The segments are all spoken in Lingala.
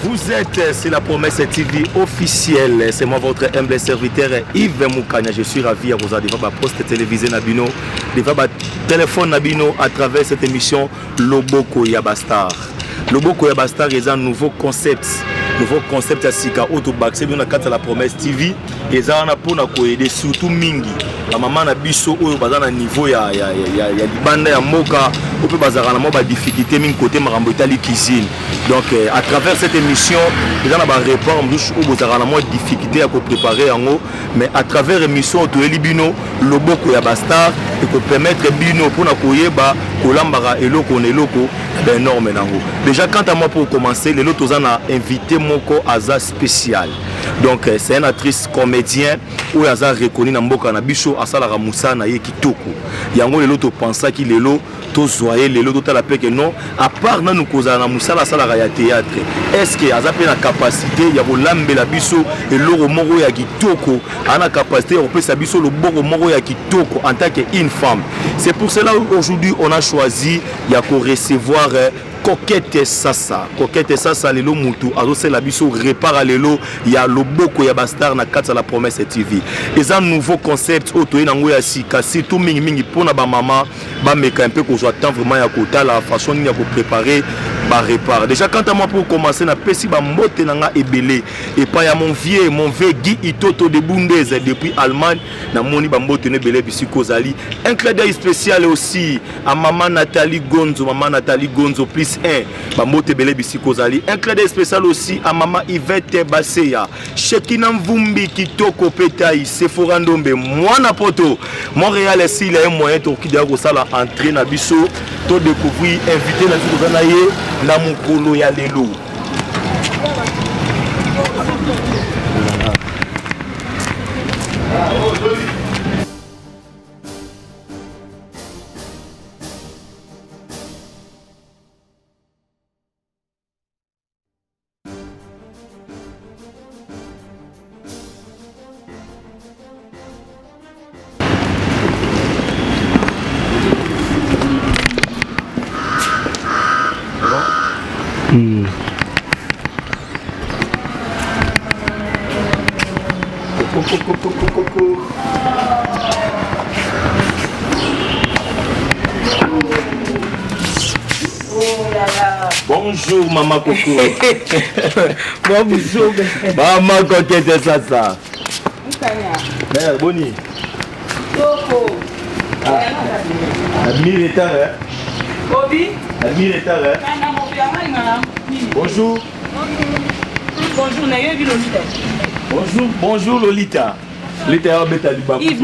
Vous êtes sur la promesse TV officielle. C'est moi votre humble serviteur Yves Moukania. Je suis ravi à vous avoir devant poste télévisé Nabino, devant téléphone Nabino à travers cette émission Loboko Yabastar. Loboko Yabastar est un nouveau concept. Nouveau concept à Sika Autobac. C'est bien la promesse TV. Et ça on a pour aider surtout Mingi. La maman na biso oyo bazana niveau ya libanda ya moka ou peut bazara na mo ba difficulté min côté marambo itali cuisine. Donc à travers cette émission ils ont ba répondre ou bazara na mo difficulté à préparer yango mais à travers émission to elibino loboko ya bastar et ko permettre bino pour na koyeba kolambara eloko na eloko énorme nango. Déjà quant à moi pour commencer les autres on a invité moko aza spécial. Donc c'est une actrice comédien ou aza reconnu na mboka na biso asala ramusa na ye kitoko. Yango lelo to pensa ki lelo to zoyer lelo to tala pe que non à part na nous koza na musala sala ya théâtre. Est-ce que aza pe na capacité ya kolambela biso et loro moko ya kitoko ana capacité on peut sa biso le boko moko ya kitoko en tant qu'une femme. C'est pour cela aujourd'hui on a choisi ya ko recevoir Coquette Sasa. Coquette Sasa lelo mutu azose la biso répare lelo ya loboko ya bastar na kata la promesse TV. Et un nouveau concept auto nango ya sika surtout mingi pona ba mama ba meka un peu ko joa temps vraiment ya kota la façon ni ya ko préparer ba répare. Déjà quant à moi pour commencer na pesi ba mote nanga ebelé et pas ya mon vieux Guy Itoto de Bundes depuis Allemagne na moni ba mote ne belé bisi kozali. Un clin d'œil spécial aussi à maman Nathalie Gonzo plus Bamote Bele Bisikozali. Un clin d'œil spécial aussi à maman Yvette Baseya. Shekina Mvumbi Kitoko Petaï Sephora Ndombe Mwana Poto. Montréal ici il y a un moyen pour qui doit la entrée na biso to découvrir invité na Kozanaye na mukolo ya lelo. Bonjour maman Coco. Bonjour maman Coquette Sasa. Mère Boni. Coco. Admire Bobby. Admire Bonjour. Bonjour Lolita. Bonjour Lolita. Lolita beta du baba. Yves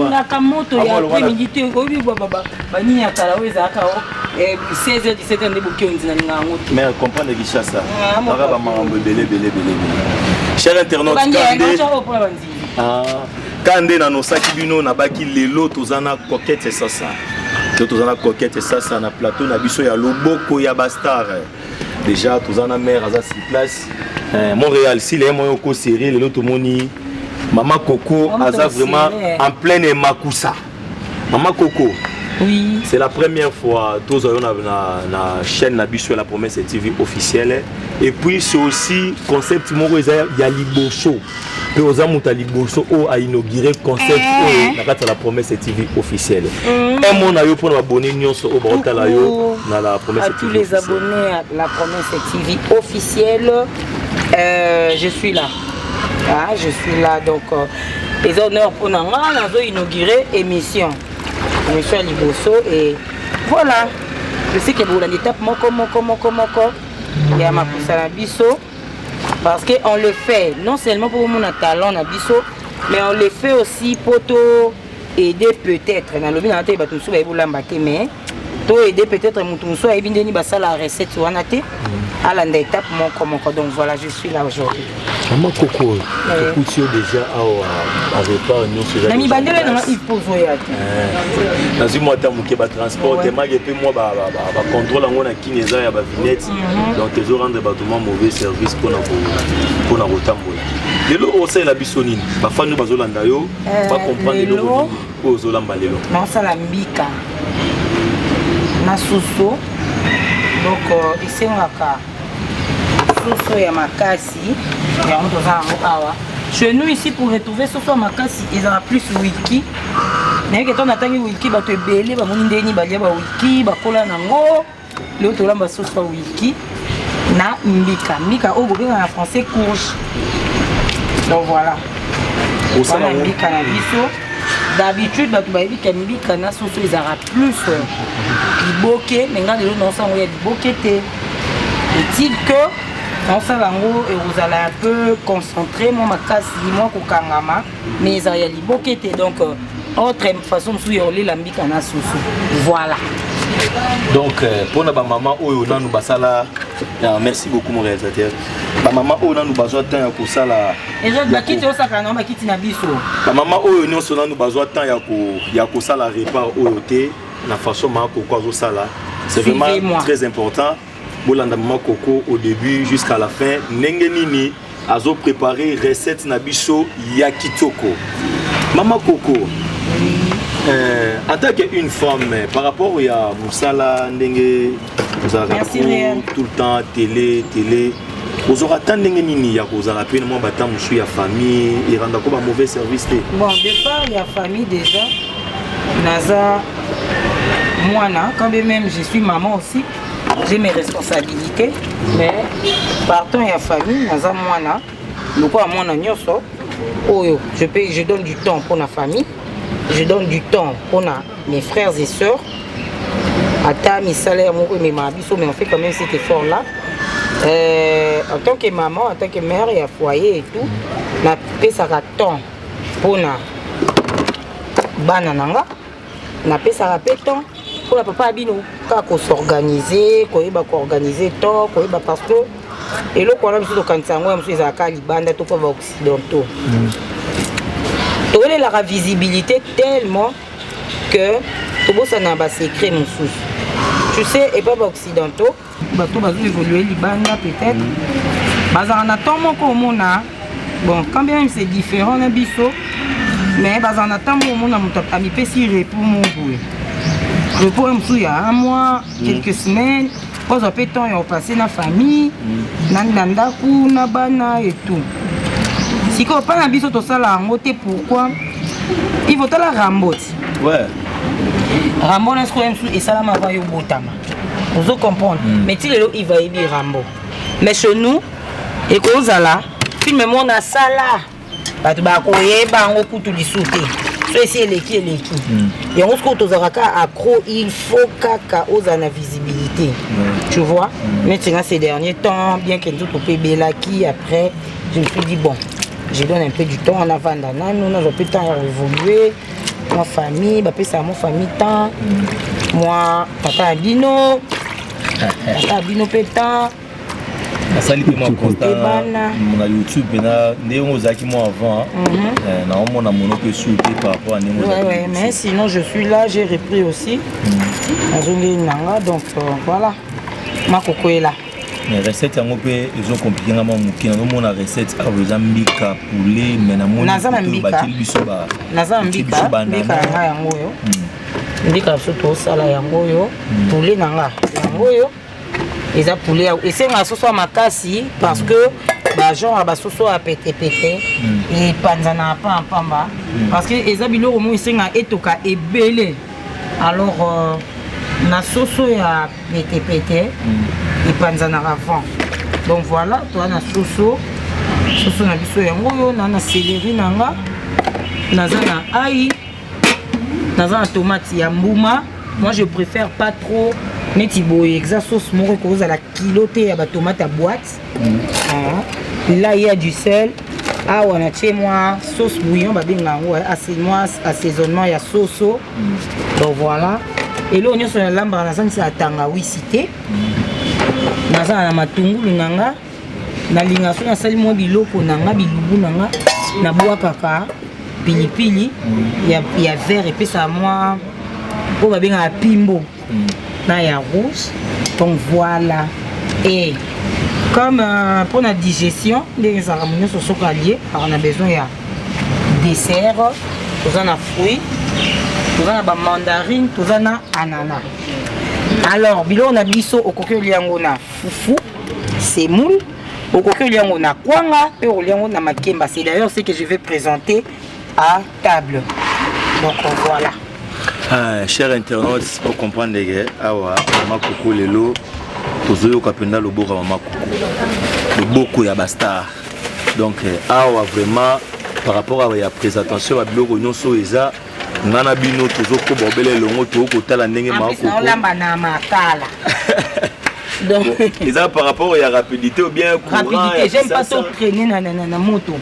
na kamoto ya après-midi te obi baba. Bani ya kala weza ka 16h 17h ndeboki onzina ngango. Mais comprendre qui ça. Para ba marambo belé. Cher internaute Kande na no saki bino na baki lelo tozana Coquette Sasa. Tozana Coquette Sasa na plateau na biso ya loboko ya bastar. Déjà tozana mère aza sur place. Montréal si les moyens ko série lelo to moni Maman Coco aza vraiment en pleine Makusa. Maman Coco. Oui. C'est la première fois que nous avons la chaîne Nabiso la promesse TV officielle. Et puis c'est aussi concept Moro ya Liboso. Puis aux amours Liboso a inauguré concept la promesse TV officielle. Et mon ayo pour abonner au Brotalayo dans la promesse TV. À tous les abonnés à la promesse TV officielle, je suis là. Ah, je suis là donc les honneurs pour nous inaugurer émission Liboso et voilà. Je sais que vous l'avez étape moko il y a ma pousse à biso parce que on le fait non seulement pour mon talent na biso mais on le fait aussi pour aider peut-être dans le bien na te ba tunsu ba ebulamba te mais to aider peut-être mutunso a ebindeni basa la recette wana te à la étape moko donc voilà je suis là aujourd'hui. Maman Coco, tu déjà à repas nous ce genre. Nami bandele na ipozo ya. Nazi moi tamuke ba transport et mage pe moi ba contrôle ngona kineza ya ba vignette donc ils ont rendre batement mauvais service pour na rotambola. Lelo osa la bisonine ba fanu bazolanda yo ba comprendre lelo ozolamba lelo. Na sala mbika. Na suso donc isengaka soso ya makasi yango toza yango awa. Chez nous ici pour retrouver soso ya makasi ezala plus wiki. Mais que ton atangi wiki ba to ebele ba moni ndeni ba lia ba wiki ba kola nango. Le to lamba soso wiki na mbika. Mbika o bobenga na français courge. Donc voilà. Voilà mbika na biso. D'habitude bato bayebi ke mbika na soso ezala plus liboke mais nga lelo non sango ya liboke te. Est-il que on sait lango et vous allez un peu concentrer moi makasi moi kokangama mais ezala ya liboke te donc autre façon sou yoli la mbika na soso. Voilà. Donc pour na ba maman oyo na nous basala merci beaucoup mon réalisateur. Ba maman oyo na nous besoin temps pour ça la et je dois quitter au sakana ma kiti na biso. Ba maman oyo non so na nous besoin temps ya ko sala repas oyo te na façon ma ko kwazo sala. C'est vraiment très important. Bolanda maman Coco au début jusqu'à la fin ndenge nini azo préparer recette na biso ya kitoko. Maman Coco en tant qu'une femme par rapport à Moussala ndenge vous avez tout le temps télé vous aurez tant ndenge nini ya vous aurez peine moi batam musu ya famille et rendre ko ba mauvais service te. Bon départ il y a famille déjà naza moi quand même je suis maman aussi j'ai mes responsabilités mais partant il y a famille naza moi le quoi moi na nyoso oyo je donne du temps pour la famille. Je donne du temps pour mes frères et sœurs. À mes salaires, mais on fait quand même cet effort-là. En tant que maman, en tant que mère, il y a foyer et tout. On a fait ça temps pour na banananga. On a fait ça temps pour la papa Abino. Quand s'organiser, qu'on organiser temps, parce que et là qu'on a mis sur le canton, on a mis à Calibanda, tout pour occidentaux. On a la visibilité tellement que tout ça n'a pas secret mon sous. Tu sais, et pas occidentaux, tout va évoluer Libanda peut-être. On attend mon comme bon quand même c'est différent na biso, mais on attend mon a mis petit repos mon boule. Repos il y a un mois, quelques semaines, pose un peu de temps et on passe dans la famille, nanda ku na bana et tout. Si on pas biso to sala ngote pourquoi il faut la rambote. Ouais. Rambo na skoem et sala ma va yo botama. Vous comprendre. Mais ti lelo il va y bi rambo. Mais chez nous et ko zala film mon na sala. Ba to ba ko yeba ngo kutu lisuté. So essayer leki. Et on se ko to zaraka accro il faut kaka ozana visibilité. Tu vois? Maintenant ces derniers temps bien que tout peut belaki après je me suis dit bon je donne un peu du temps en avant d'Anna, nous avons un peu de temps à évoluer. Ma famille, ça mon famille temps. Moi, papa Abino pétant. Ça lui moi constant. Mon YouTube maintenant, néo zaki moi avant. Na on mon amono que shooter par rapport à néo. Ouais, mais sinon je suis là, j'ai repris aussi. Azongi nanga donc voilà. Ma Coco est là. Mais recette yango pe ezo compliqué ngama mukina no mona recette a vous ambika poulet mais na mona ba biso ba mbika nga yango yo mbika soto sala yango yo poulet nanga yango yo eza poulet et c'est nga soso makasi parce que ba genre ba soso a pété et panzana pa pamba parce que eza biloko mo isenga etoka ebele alors na soso ya pété et panzana avant. Donc voilà, toi na soso na biso yango yo na céleri nanga na ail na tomate ya mbuma. Moi je préfère pas trop neti boye exa sauce moko ko za la kiloté ya ba tomate à boîte. Là il y a du sel. Ah on a chez moi sauce bouillon ba benga ngo assaisonnement ya soso. Donc voilà. Et là on est sur la lambre na ça tangawizi té. Naza na matungulu nanga na lingaso na sali mo biloko nanga bilubu nanga na bois kaka pilipili ya vert et puis ça moi pour ba benga pimbo na ya rouge. Donc voilà. Et comme pour la digestion les aramonio sont sokalier on a besoin ya dessert, tout ça na fruits, tout ça na ba mandarine, tout ça na ananas. Alors, bilo on a biso au coquille liangona foufou, semoule, okoki oliango na kwanga pe oliango na makemba. C'est d'ailleurs ce que je vais présenter à table. Donc voilà. Chers internautes, pour comprendre les gars, awa mama koko lelo tozoyo kapenda le bora mama koko. Le boko ya basta. Donc awa vraiment par rapport à la présentation à biloko nyonso eza ngana bino tozoko bobele longo to kotala ndenge mama koko. Na lamba na makala. Donc eza par rapport à la rapidité ou bien courant. Rapidité, j'aime pas trop traîner na moto.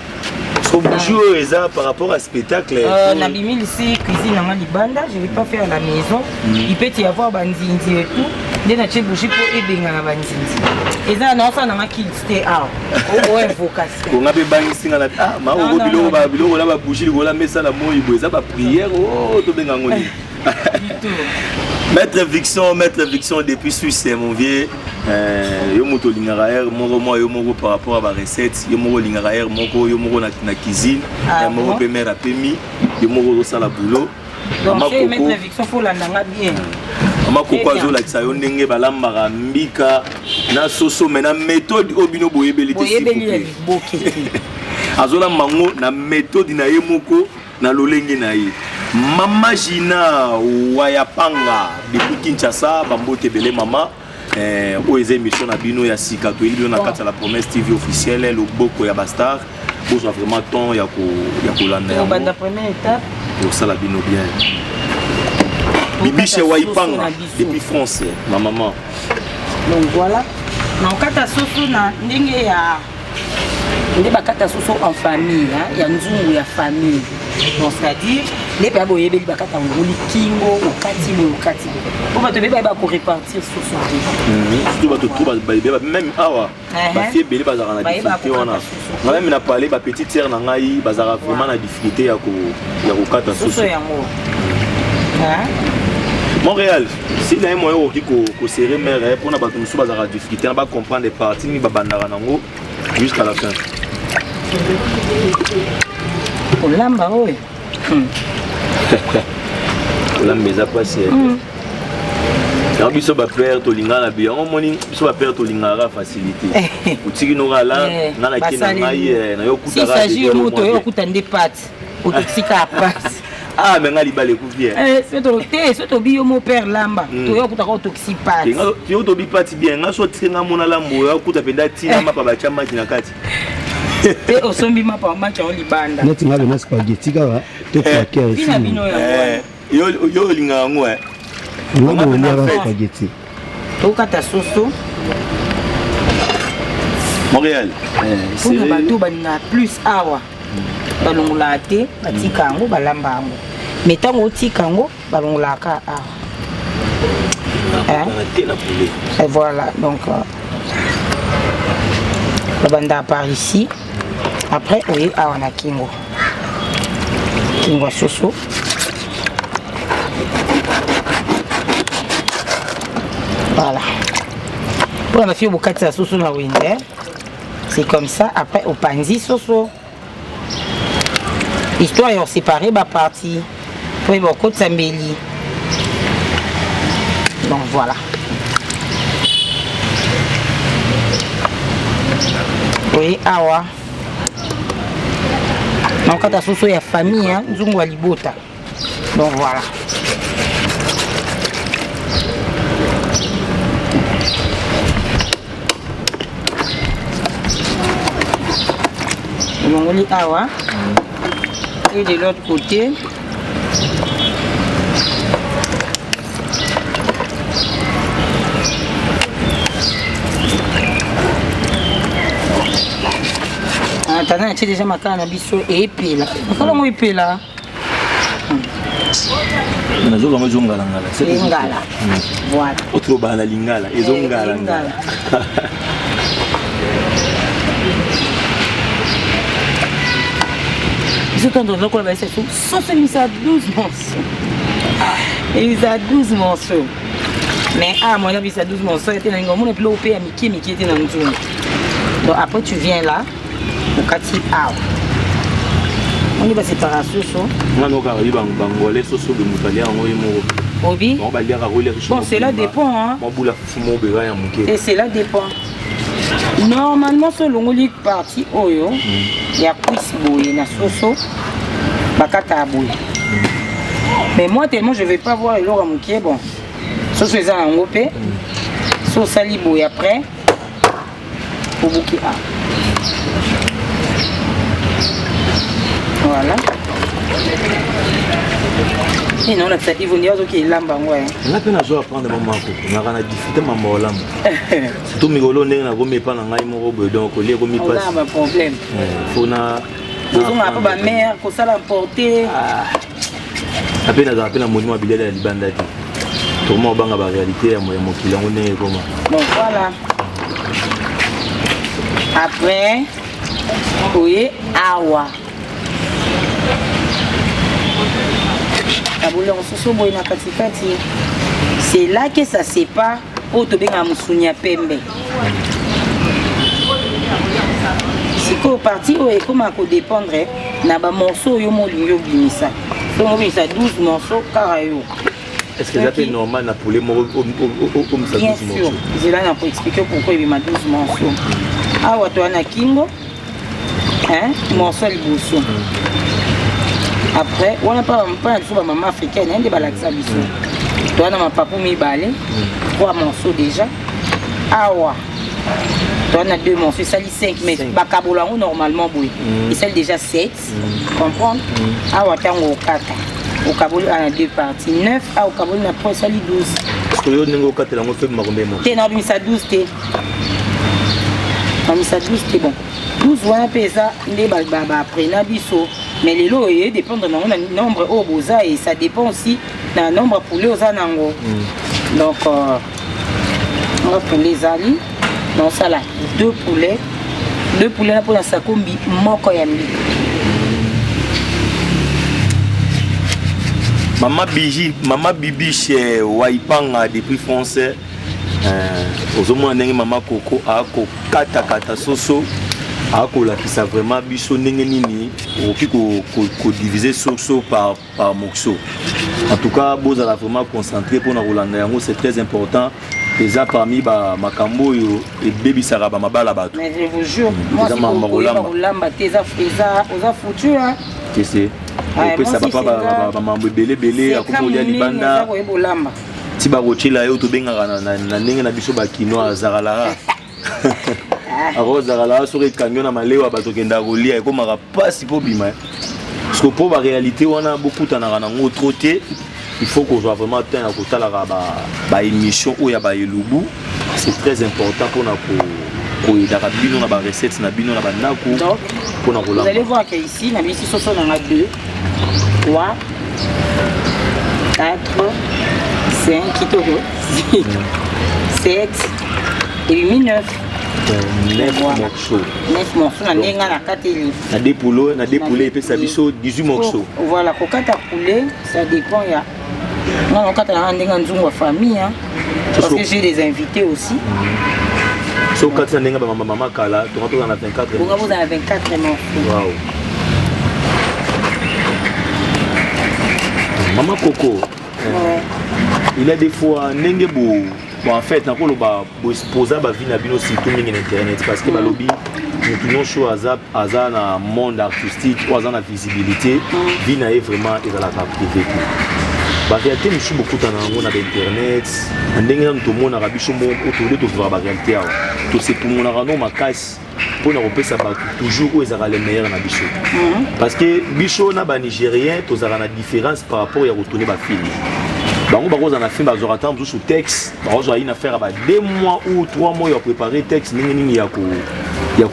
Bonjour Eza par rapport à spectacle. Na bimil ici cuisine na libanda, je vais pas faire à la maison. Il peut y avoir banzinzi et tout. Dès na chez bouger pour ebenga na banzinzi. Eza na ça na kill stay out. O invocation. On a be bangi singa na ma o bilo la ba bouger la mesa la mo ibo eza ba prière o to benga ngoni. Maître Vixon depuis Suisse mon vieux. Yo moto lingara air moko yo moko par rapport à la recette yo moko lingara air moko yo moko na cuisine moko pe mère apemi yo moko do sala boulot. Donc c'est Maître Vixon faut la nanga bien. Mama koko azo la kisa yo ndenge balamba mbika na soso mena méthode obino boyebeli boketi. Azola mango na méthode na ye moko na lolenge na ye. Mama Gina Wayapanga depuis Kinshasa bambote belé mama aux émissions na bino ya sika to ili na kata la promesse TV officielle le boko ya Bastard bozo vraiment temps ya ko landa banda première étape pour ça la bino bien Bibiche Wayapanga depuis France ma maman. Donc voilà na kata soso na ndenge ya ndé bakata soso en famille hein ya nzungu ya famille. Donc c'est-à-dire les pères yebeli bakata ngoli kingo okati pour ba te beba ba ko répartir sur son tout ba to trouba même awa ba fie belé bazara na difficulté wana même na parler ba petite sœur na ngai bazara vraiment na difficulté ya ko kata soso yango hein Montréal si na moyo oki ko serrer mère pour na ba musu bazara difficulté na ba comprendre les parties ni ba bandara nango jusqu'à la fin. Olamba oye. Olamba eza pasi. Biso ba père to lingala bien on moni biso ba père to lingala facilité. Utiki no gala ngala kina ngai na yo kutara. Si s'agit moto yo kutande pat. Otoxika passe. Ah mais ngali bale ku bien. C'est to bio mon père lamba. To yo kutaka otoxi pat. Yo to bi pat bien ngaso tsenga mona lambo yo kutapenda tina mapa ba chama tina kati. Et au sombi ma pa match en libanda. Net nga le spaghetti ka to kwaker ici. Yo linga ngwe. Ngo mo ndara spaghetti. To kata soso. Montréal. C'est le bateau baninga plus awa. Balongula te batika ngo balamba ngo. Metango tika ngo balongula ka awa. Et voilà donc la banda par ici. Après, oui, on a Kingo. Kingo soso. Voilà. Pour la fille au bouquet de soso na winder. C'est comme ça. Après, au panzi soso. Histoire est séparée par partie. Pour le côté Sambeli. Donc voilà. Oui, awa. Donc quand tu as la famille, hein, nous avons libota. Donc voilà. Nous avons awa. Et de l'autre côté. Attends, tu déjà ma canne biso et épée là. Comment épée là? Na zo ngala ngala. C'est ngala. Voilà. Autre bana lingala, ezo ngala ngala. Je t'en donne quoi bah c'est tout. Sauce mis à 12 morceaux. Et il a 12 morceaux. Mais moi là il a 12 morceaux, était dans un monde plus opé à Mickey était dans une zone. Donc après tu viens là. Au kati awa. On y va séparer soso. On a carré bangolais soso de mutalia en oyemo. Obi. On va dire à rouler. Bon, cela dépend hein. Mon boula fumo bega ya muke. Et cela dépend. Normalement, ce longoli parti oyo, il y a cuisse boye na soso, bakata boye. Mais moi tellement je vais pas voir le lora mouké bon. Soso eza en ngopé. So sali boye après. Pour bouquer a. Voilà. Et non, ils vont dire que lamba ouais. On a peine à jouer à prendre maman ko. On a difficulté maman lamba. Surtout migolo ndenge na gomi pa na ngai mo bo donc les gomi pas. On a un problème. Faut na on a pas ma mère ko ça l'emporter. À peine à monument bilele ya libanda ti. Tout le monde banga ba réalité ya mo kila on est comment. Bon voilà. Après oui, awa. C'est là que ça sépare au Tobenga Moussounia Pembe. C'est qu'au parti où est comme à dépendre, n'a pas morceau yo mo lingo binisa. Donc oui, ça 12 morceaux carayo. Est-ce que c'est normal na poulet mo comme ça 12 morceaux? Bien sûr. C'est là pour expliquer pourquoi il m'a 12 morceaux. Ah ouais, toi na kingo. Hein? Morceau le bousson. Après, on n'a pas de maman africaine, on a des balaxes bisous. Toi, on a ma papa mi balé, 3 morceaux déjà. Awa. Toi, on a 2 morceaux, ça lit 5, mais Bakabolango normalement, oui. Et celle déjà 7. Comprendre? Awa, tango 4. Au Kabul, on a 2 parties. 9, au Kabul, on a pas ça lit 12. Parce que vous avez 4, on a fait ma combien? T'es dans le 12, t'es. On a mis ça 12, t'es bon. 12, on a fait ça, les balbaba après, nabiso. Mais les lots dépendent du nombre au boza et ça dépend aussi d'un nombre pour les anango. Donc, on va prendre les ali. Donc, ça là, 2 poulets. 2 poulets là pour la sakombi, moko yambi. Maman Bibi chez Waipanga depuis français. Aux hommes, maman Coco a kata soso. Ça vraiment biso nini au diviser soso par morceau. En tout cas, vous allez vraiment concentrer pour la Rolanda, c'est très important. Déjà parmi makambo et baby saraba mabala bato. Mais je vous jure, moi si vous Rolanda teza oza foutu hein. Qu'est-ce que c'est? Ça va pas mambo belé à couper les libanda. Si ba rochela yo to benga na ndenge na biso ba kino azarala. Alors, Zarala, sur les camions à Maléo, à Batokenda, Rolia, et comme un rapace, pour bima. Parce que pour la réalité, on a beaucoup de trotté. Il faut qu'on soit vraiment atteint à côté de l'émission où il y a des loups. C'est très important pour nous. Vous allez voir qu'ici, ici, ce sont 2, 3, 4, 5, 6, 7, et 8, 9. 9 morceaux. 9 morceaux, on a 4 livres. On a des poulets, et puis ça biso 18 morceaux. Voilà, pour 4 poulets, ça dépend. Non, on a une famille, parce que j'ai des invités aussi. So 4 maman Kala, tu rentres dans la 24. Vous avez 24 morceaux. Waouh. Maman Coco, il y a des fois, bon, en fait, on peut exposer la vie sur Internet parce que nous tenons chaud à un monde artistique ou à la visibilité. La vie est vraiment dans la privée. La réalité, nous sommes beaucoup dans Internet. Tout le monde a la réalité. C'est pour mon argent, ma casse. Pour nous repérer toujours où ils auront les meilleurs dans Bichot. Parce que Bichot n'a pas Nigérien, tu as la différence par rapport à retourner ma fille. Donc, on a fait des attendre sur texte. On a une affaire à 2 mois ou 3 mois à préparer texte. Il y a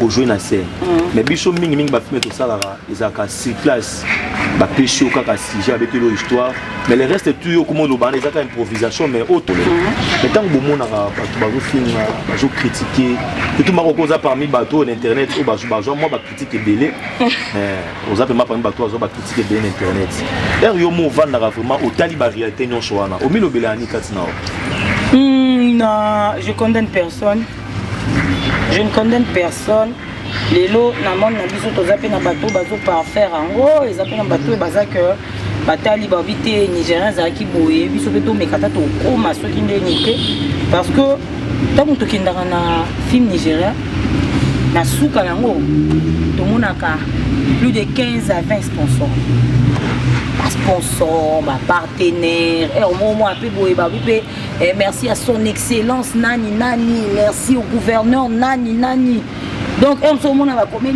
jouer dans la scène. Mais Bichot, il y a tout ça. Il y a 6 classes. Il y a péché au cas de avec l'histoire. Mais le reste, tout le monde a une improvisation, mais autre. Mais tant que le monde a film, critiqué, tout le monde a parmi les bateaux Internet, moi je critique belé. On a parmi les bateaux, on critique belé Internet. D'ailleurs, il y a vraiment au taliban réalité non choana. Au milieu de l'année, non, je condamne personne. Je ne condamne personne. Les lots, dans le monde, ils appellent un bateau, par faire en gros, ils appellent un bateau, que batali babite nigérien zaki boye biso beto mekata to koma soki ndenge parce que tant que tu na film nigérien na suka yango tomonaka plus de 15 à 20 sponsors. Sponsor, ma partenaire, et au moment merci à son excellence Nani Nani, merci au gouverneur Nani Nani. Donc on se monde va combien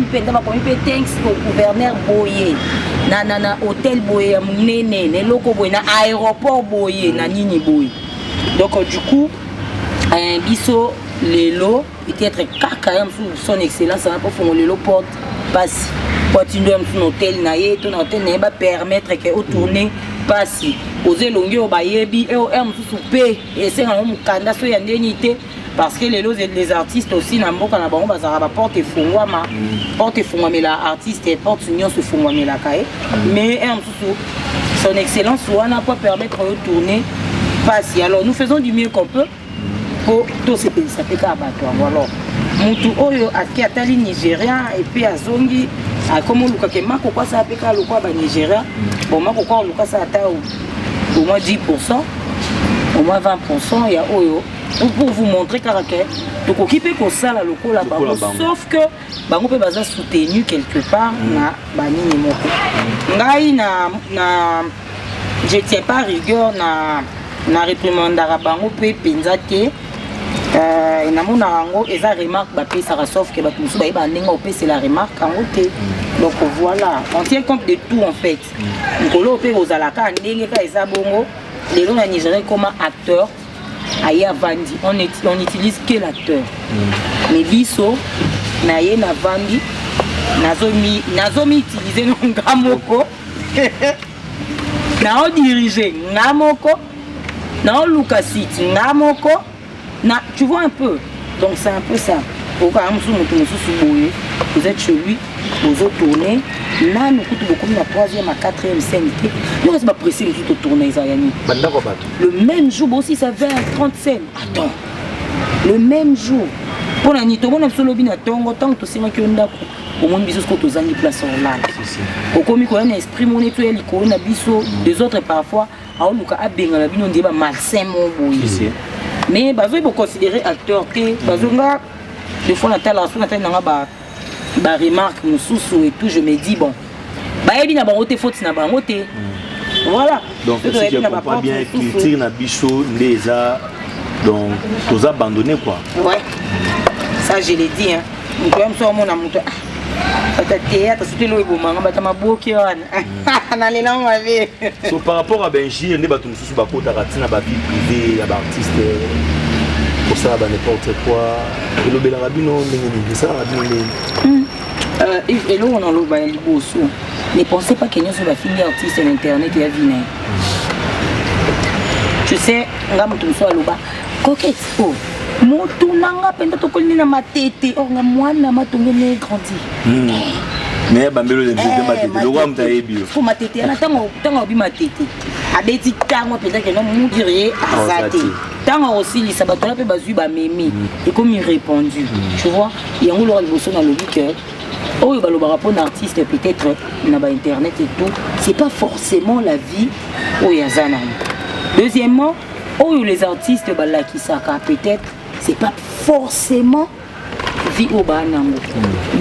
thanks au gouverneur Boye, na hôtel Boye, Nene, ne loko Boye, na aéroport Boye, na Nini Boye. Donc du coup, un biso lelo peut-être kakayam sous son excellence, ça va pas faire lelo porte passe. Continuer ton hôtel naïe, ton hôtel n'est pas permettre que au tourner passe. Oser longuer au bayebi et au souper et c'est un candidat sur l'indemnité parce que les artistes aussi n'ont pas la bombe à porte et fongwama porte et fongwama la artiste et porte union se fongwama la caille mais son excellence on n'a pas permettre de tourner passe. Alors nous faisons du mieux qu'on peut pour tous ces pays ça fait qu'à abattoir voilà. Mutu oyo atali Nigeria et puis azongi comme luka ke mako kwa sa peka lokwa ba Nigeria bon mako kwa luka sa ata au moins 10% au moins 20% ya oyo pour vous montrer caractère donc okipe ko sala lokola bango sauf que bango pe baza soutenu quelque part na banini moko ngai na je tiens pas rigueur na réprimandara bango pe penza te namona rango eza remarque ba pesa sauf que bato musu ba yeba ndenge o pesa la remarque en côté donc voilà on tient compte de tout en fait ngolo pe ozalaka ndenge ka eza bongo lelo na Nigeria comme acteur aya vandi on utilise que l'acteur mais biso na ye na vandi nazomi utiliser ngamoko na o diriger ngamoko na o lukasiti ngamoko. Tu vois un peu, donc c'est un peu ça. Vous êtes chez lui, vous êtes tourné. Là, nous coûtons beaucoup la troisième à quatrième scène. Nous, on va presser le tout tourner. Le même jour, aussi, ça fait 30 scènes. Attends, le même jour. Pour la nuit, tout le monde a solo bien tongo, tant que c'est moi qui on a au moins bisous que tu as mis place en là. Au commis qu'on a esprit mon étoile, qu'on a bisous des autres parfois. À on a bien la bino débat malsain mon boy. Mais bazo il faut considérer acteur té bazonga des fois la raison na ba remarque mususu et tout je me dis bon ba yebi na bango té faute na bango té voilà donc si tu comprends bien critique na bicho ndeza donc tous abandonné quoi ouais ça je l'ai dit hein on même ça mon amour théâtre c'était le bomanga batama boki wana na lena on avait so par rapport à Benji ne bato mususu ba kota ratina ba vie privée ya ba artiste pour ça ba n'importe quoi et le bel rabino ndenge ça rabino et là on en lo ba liboso ne pensez pas que nous sommes fini artiste sur internet et à viner tu sais ngam tout so aloba coquette oh moto nanga penda to kolini na matete o nga mwana matongene grandi mais bambelo de matete lo wa mtaebi ko matete na tango bi matete abeti tango penda que non mudirier azate tango aussi li sabato la pe bazui ba memi et comme il répondu tu vois il y a un lo liboso na lobi que oh ba lo ba rapport d'artiste peut-être na ba internet et tout c'est pas forcément la vie oh yazana. Deuxièmement oh les artistes ba la qui saka peut-être c'est pas forcément vie au banango.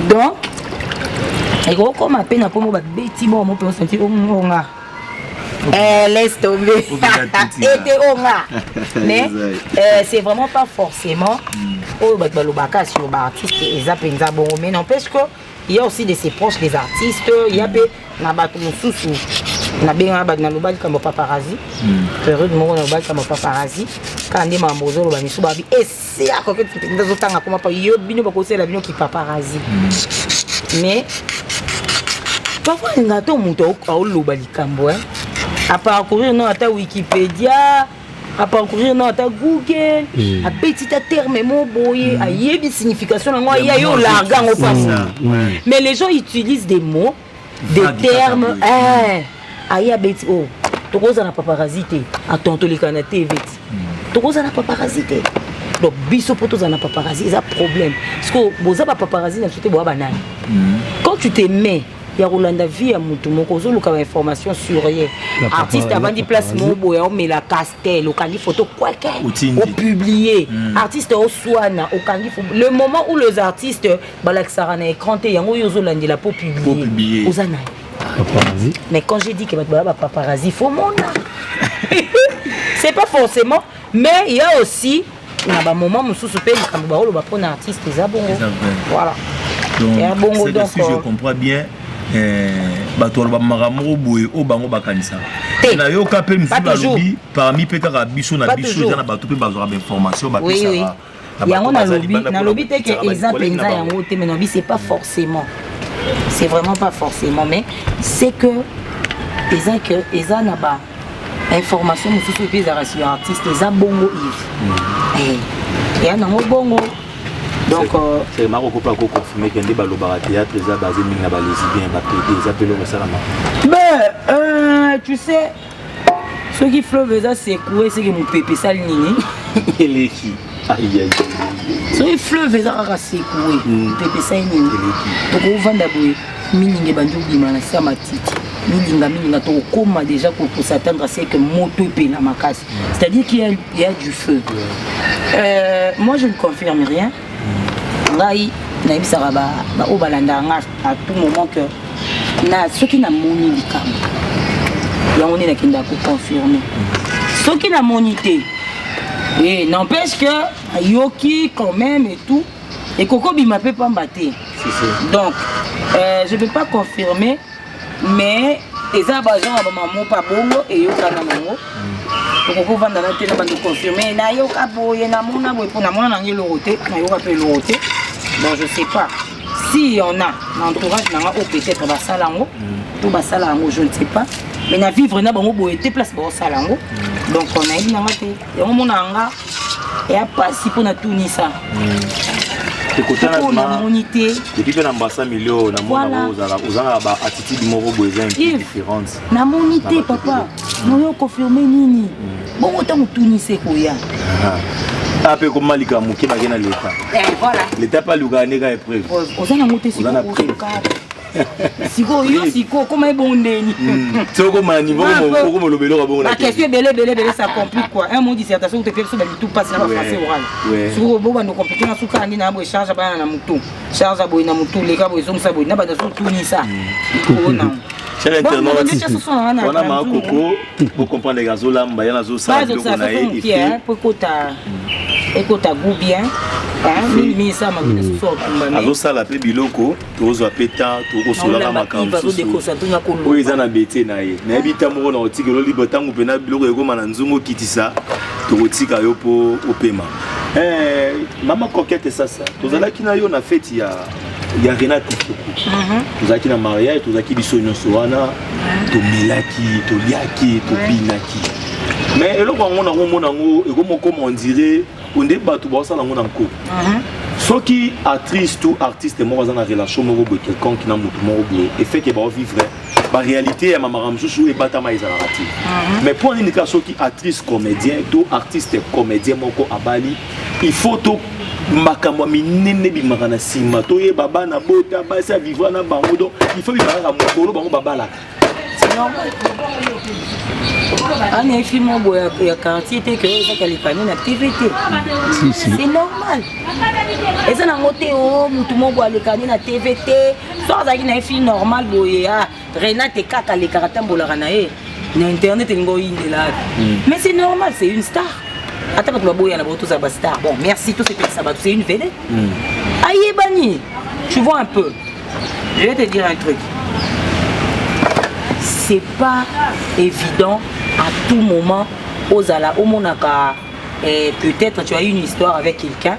Donc, et comme à peine pour moi, bêtis, moi, on peut sentir au monga. Laisse tomber. Mais c'est vraiment pas forcément au balobaka sur l'artiste et zapenza bon. Mais n'empêche que il y a aussi de ses proches des artistes. Il y a des nabatou sous. Na benga ba na lobali comme paparazzi période mo na lobali comme paparazzi quand ndema mbozo loba misu babi ese akoke ndazo tanga kuma pa yo bino bakosela bino ki paparazzi mais parfois ngato muto au lobali kambo à parcourir non ata Wikipédia à parcourir non ata Google à petit terme mo boye a yebi signification ngo ya yo larga ngo passe mais les gens utilisent des mots des termes aya beti oh tokoza na paparazzi a tonto les kana TV tokoza na paparazzi donc biso poto na paparazzi ça problème parce que boza ba paparazzi na sote boa banani quand tu te mets ya Rolanda vie à Moutoumoko, zo luka information sur rien. Artiste avant dit place mobo ya mais la castel, au candy photo quoi au publié. Artiste au soana, au candy le moment où les artistes balaksara na écran te yango yo zo landi la pour publier. Ozana. Mais quand j'ai dit que paparazzi faut mon c'est pas forcément, mais il y a aussi un moment où je peux un artiste voilà. Donc, si je comprends bien, parmi c'est pas forcément, c'est vraiment pas forcément, mais c'est que ils ont information sur les artistes, ils ont bongo et un bongo. Donc, c'est marrant qu'on peut confirmer qu'il y a des théâtre, ils ont basé sur les lesbiens, mais tu sais, ceux qui fleuve ça c'est quoi, c'est que mon pépé ça nini. Il est qui? Aïe aïe. Ceux qui fleuve ça c'est quoi, pépé ça nini. Donc on va d'abord mininge bandu bimana ça matiti. Mininga to koma déjà pour s'attendre à ce que moto paye la macasse. C'est-à-dire qu'il y a du feu. Moi je ne confirme rien. Ngai na ibisara ba o balanda à tout moment que na ceux qui na moni likambo. Ya on est na kinda ko confirmer. Ceux qui na monité. Et n'empêche que yoki quand même et tout et Coco bima peut pas mbater. Donc je ne peux pas confirmer. Mais les abagents à maman pas bongo et yo kana nango. Donc on va dans la télé de confirmer na yo kaboye na mona boy pour na mona na ngelo roté na yo kapé le roté. Donc je sais pas si on a l'entourage na o peut-être ba salango ou ba salango je ne sais pas. Mais na vivre na bango boy té place ba salango. Donc on a dit na maté et on mona nga et a pas si pour na tout ni ça. La monité. Depuis que l'ambassade milieu, on a attitude différente. La monité, papa. Nous avons confirmé Nini. Bon, autant que Tunis quoi. Un peu comme Malika Mouki n'a rien à l'État. Voilà. L'État pas le gagner qu'à épreuve. On a monté sur le Siko, yo siko, comment est bon neni? C'est comme un niveau comme le vélo à bon. La question belé, ça complique quoi. Un mot dissertation, tu fais sur tout passe dans la français oral. Sur le bon, nous compliquons la souka, ni na charge à bana na mutu. Charge à boy na mutu, les gars, ils ont ça boy, n'a pas de sous tout ni ça. Cher internaute, on a marqué Coco pour comprendre les gazos là, il y a la zone ça. Écoute, à goût bien. Mais ça m'a donné ce soir. Alors ça la paix biloko, tu as péta, tu as sola la macam. Oui, ils en ont bêté naïe. N'habite amoureux dans le tigre, le libre temps où pena biloko ego mananzumo kitisa, tu retires ayo pour au paiement. Maman coquette ça. Tu as là qui n'a eu na fête il y a Renate. Tu as qui na mariage, tu as qui biso inosoana, tu melaki, tu liaki, tu binaki. Mais là on a comme on dirait on est battu pour ça dans mon enco. Ceux qui actrice tout artiste moi dans la relation moi avec quelqu'un qui n'a pas et fait que va vivre la réalité à ma maram chouchou et batama ils arrêté. Mais pour une indication qui actrice comédien tout artiste comédien moko abali il faut tout makamwa minene bimaka sima to ye baba na bota ba sa vivre na bango donc il faut vivre na mokolo bango baba là. C'est normal. Un film il y a quartier que ça qualifie na TVT. C'est normal. Et ça na moté oh mutu mo boa le kani na TVT. Soit ça qui na film normal boye ah Renate kaka le karatam bolaka na e. Na internet ngo inde là. Mais c'est normal, c'est une star. Attends que tu vas boyer na boto ça ba star. Bon, merci tout ça va c'est une vedette. Aïe bani. Tu vois un peu. Je vais te dire un truc. C'est pas évident à tout moment aux ala au monaka peut-être tu as eu une histoire avec quelqu'un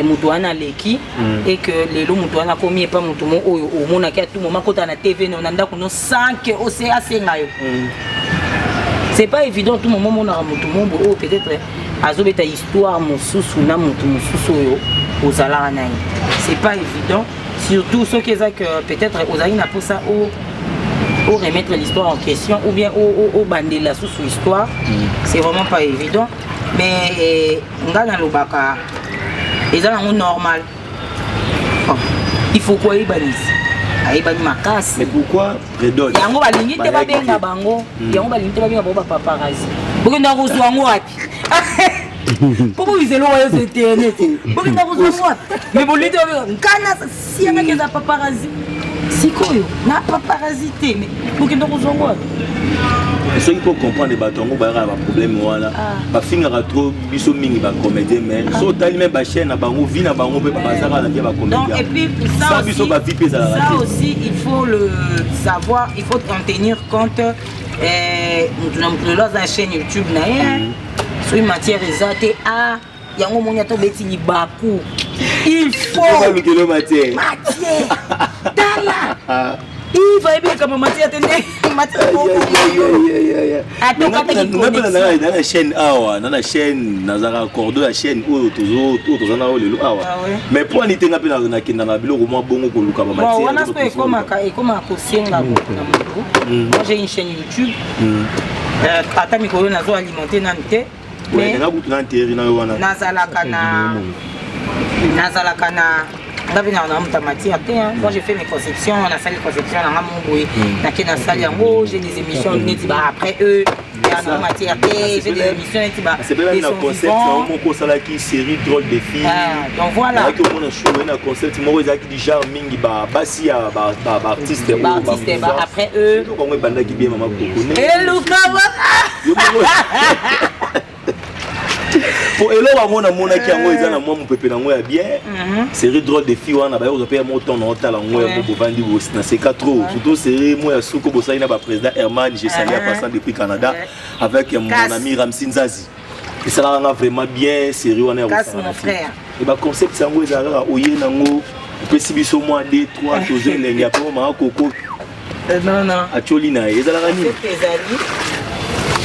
Moutouana Leki et que les lots Moutouana commis pas Moutoumo au monaka à tout moment quand on a TV on a qu'on 5 OCA c'est pas évident tout moment on a Moutoumo peut-être azobeta histoire mosusu na Moutoumo aux ala naï c'est pas évident surtout ceux qui peut-être aux aïna pour ça pour remettre l'histoire en question ou bien au bandela sous histoire c'est vraiment pas évident mais ngana lobaka ils ont normal il faut quoi y banisse ayeba ni makasi. Mais pourquoi prédote? Yango balingi te babenga bango. Yango balingi te babenga bango paparazzi. Bokenda kozwa ngo wapi? Pourquoi ils éloignent sur internet? Pourquoi ils kozwa wapi? Mais bolite nkana si yana keza paparazzi. Sikoyo na paparazzi te mais bokenda kozwa ngo wapi? Ceux qui peuvent comprendre les bâtons, ils ont un problème. Ils finissent trop biso mingi ba comédien mais so tali même ba chaîne na bango vie na bango pe bazara na bien ba comédien. Donc et puis ça aussi il faut le savoir, il faut en tenir compte nous dans la chaîne YouTube na sur une matière exate yango monya to beti ni baku. Il faut matière. Tala. Il va bien comme matière tenez matière. Dans la chaîne awa, dans la chaîne nazara cordo la chaîne ou toujours na lelo awa. Mais pour ni tenga pe na kinda na bilo mo bongo ko luka ba matière. Bon, on a fait comme à kosenga moi j'ai une chaîne YouTube. Tata mikolo nazo alimenter nante. Mais na butu na terre na wana. Nazalaka na moi j'ai fait mes conceptions, on a fait les conceptions dans mon boy. J'ai des émissions après eux, j'ai des émissions c'est bien un concept, mon concept qui série drôle de filles. Donc voilà. Avec mon show, un concept, moi j'ai déjà mingi basi artiste après eux. Donc on est banda qui bien maman kokone. Et Luka pour elo wa mona mona ki yango eza na mwa mupepe na ngoya bien série drôle de filles wana ba yo pe mo ton na otala ngoya mo bovandi bo na c'est 4 surtout série mo ya suko bosai na ba président Herman j'ai salé à passant depuis Canada avec mon ami Ramsin Zazi et ça là vraiment bien série wana ya mon frère et ba concept sango eza la oye nango pe sibiso mo 2 3 tozo lengi après ma koko non acholina eza la rani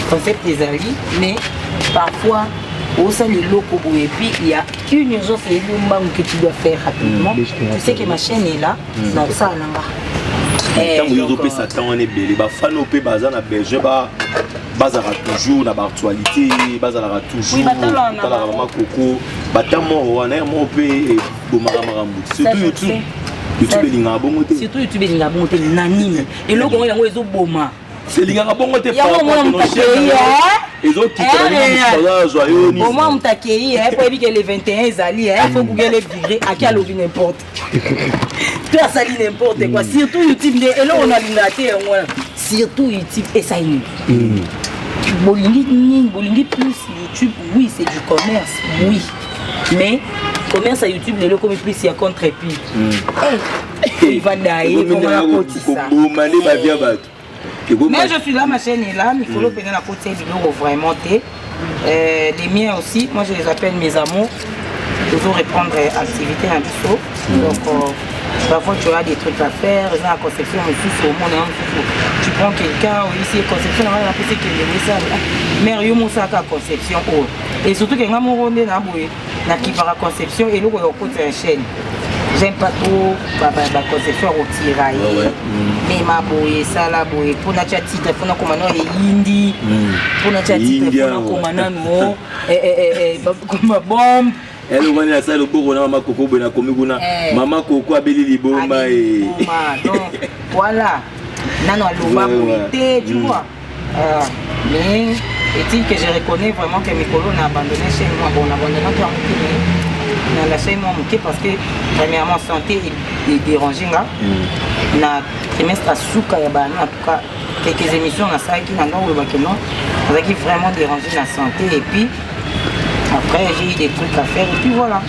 concept des alliés mais parfois au sein de locaux et puis il y a une urgence et une banque que tu dois faire rapidement. Tu sais que ma chaîne est là, dans ça tant que vous avez ça, on est belé. Les fans au bazar na belge bazara toujours na actualité, bazara toujours. Bazara maman coco, batamo wana mo pe bomara marambu. Surtout YouTube. YouTube linga bongo te. Surtout YouTube linga bongo te nani. Et le gongo yango ezo boma. C'est linga bongo te par rapport à les autres qui sont joyeux. Au moins, on t'a accueilli, pour éviter les 21 Zali, il faut Google les virer à quel lobby n'importe. Tu as sali n'importe quoi, surtout YouTube. Et là, on a l'inaté, surtout YouTube, et ça y est. Bolingi plus YouTube, oui, c'est du commerce, oui. Mais commerce à YouTube, les locaux plus, il y a contre-pied. Il va d'ailleurs, comment la côte ça. Mais je suis là, ma chaîne est là, il faut le payer la côté du logo vraiment. Les miens aussi, moi je les appelle mes amours. Toujours reprendre activité un peu. Donc parfois tu as des trucs à faire, la conception au monde. Tu prends quelqu'un, ici conception, on va appeler ça. Mais il y a conception. Et surtout qu'il y a un moment donné, qui va conception et l'autre côté une chaîne. J'aime pas trop la conception au tiraillé, mais ma boye, ça la boye, pour la chatite, pour la commandant et indi, pour la chatite, pour la commandant, comme ma bombe. Elle est venue à ça, le coco, maman coco, ben a commis guna, maman coco a belli les bomba et. Donc voilà, non, l'oba boye, tu vois. Mais est-il que je reconnais vraiment que mes colons ont abandonné chez moi, bon, on a abandonné notre on a lâché mon moqué parce que premièrement santé est dérangée là. Na trimestre à souka ya bana en tout cas quelques émissions on a ça qui n'a pas le non. Ça qui vraiment dérangé la santé et puis après j'ai eu des trucs à faire et puis voilà.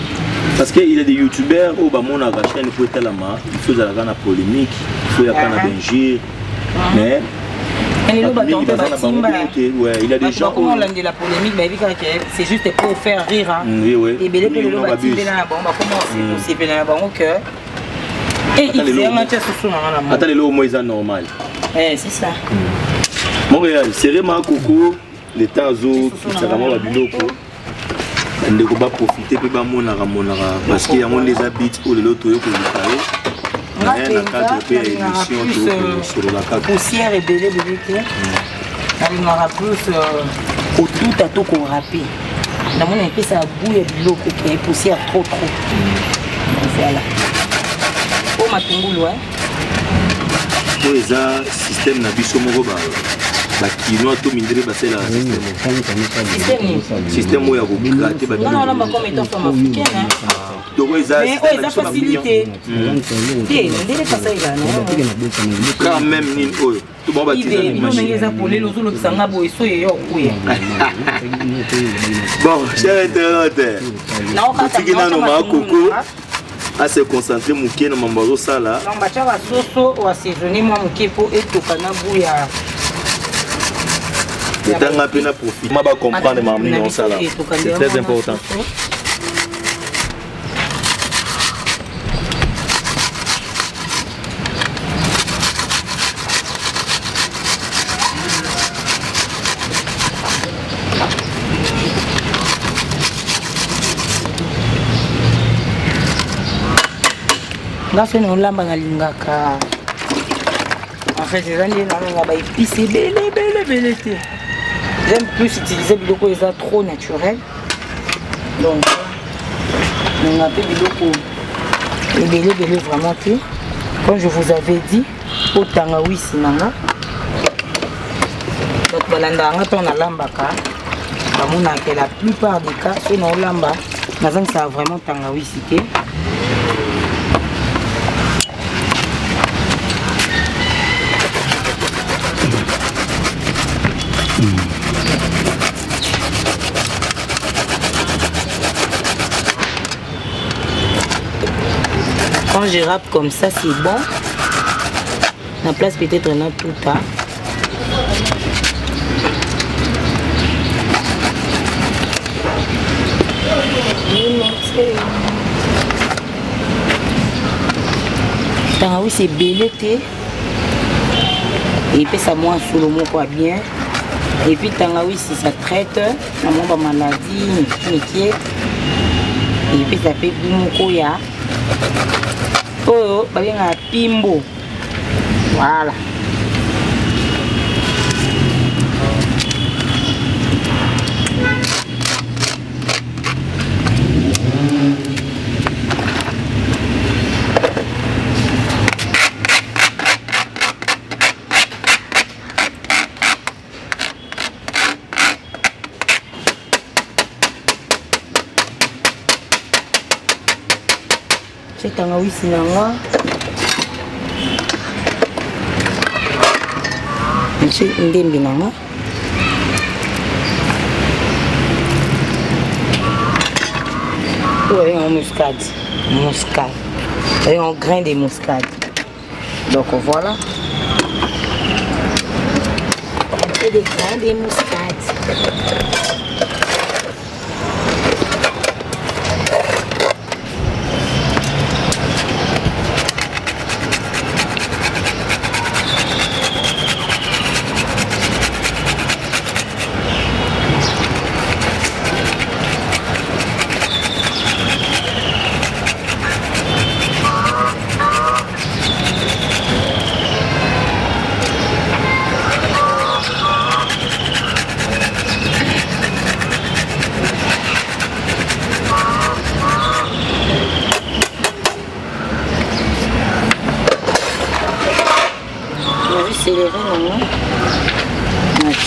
Parce qu'il y a des youtubeurs au bas mon chaîne pour être là il faut la gana polémique, il faut y avoir un bingir mais il y a des gens comment on l'a dit la polémique c'est juste pour faire rire et bien les gens comment c'est possible là que et il fait un match sur son attends le moins normal c'est ça Montréal c'est vraiment coco les temps zo ça va la biloko on va profiter pe ba monara parce qu'il y a des habits pour les autres yo ko poussière et belé il y aura plus au tout à tout qu'on rappelle. Dans mon épée, ça bouille de l'eau qui est poussière trop. Voilà. Oh, ma tungoulou, pour les système na biso moko bakinois to mindele basala système oyo ya kokrate quand même nini oyo bon cher internaute otiki nano makoko à se concentrer mukie na mambazo sala bacha basoso ou assaisonner moi mukie po etoka na buya etanga pe na profit ma ba comprendre mamni non sala c'est très important. C'est un lamba lingaka. En fait, c'est un épice belle. J'aime plus utiliser biloko ils sont trop naturel. Donc, on a fait biloko belle vraiment que comme je vous avais dit, au tangawi sinanga. Donc balanda on a lambaka. Comme on la plupart des cas, c'est un lamba. Mazang ça a vraiment tangawi cité. Quand je râpe comme ça, c'est bon. La place peut-être on a tout ça. Oui, c'est belleté. Et puis ça moins sous le mot quoi bien. Et puis tangawi si ça traite la maladie, métier. Et puis ça fait beaucoup ya. Oh, bah bien un pimbo. Voilà. C'est tangawi sinanga. C'est ndembi nanga. Oui, en muscade. Et en grain de muscade. Donc voilà. Et des grains de muscade.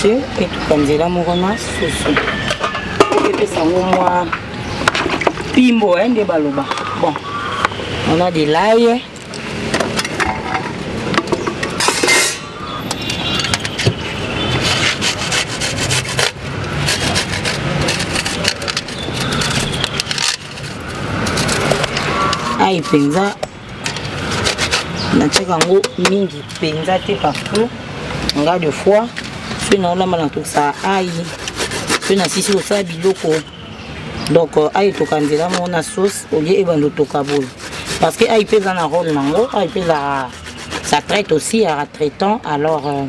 Et tout comme c'est là mon roman soso et puis ça moi pimbo hein de baloba. Bon, on a des l'ail, aïe penza na cheka ngo mingi penza te partout on a deux fois. On a mal tout ça aïe on a sisi ça biloko donc aïe to kanzela on a sauce au lieu et bando to kabol parce que aïe pèse un rôle nango aïe pèse ça traite aussi à traitant alors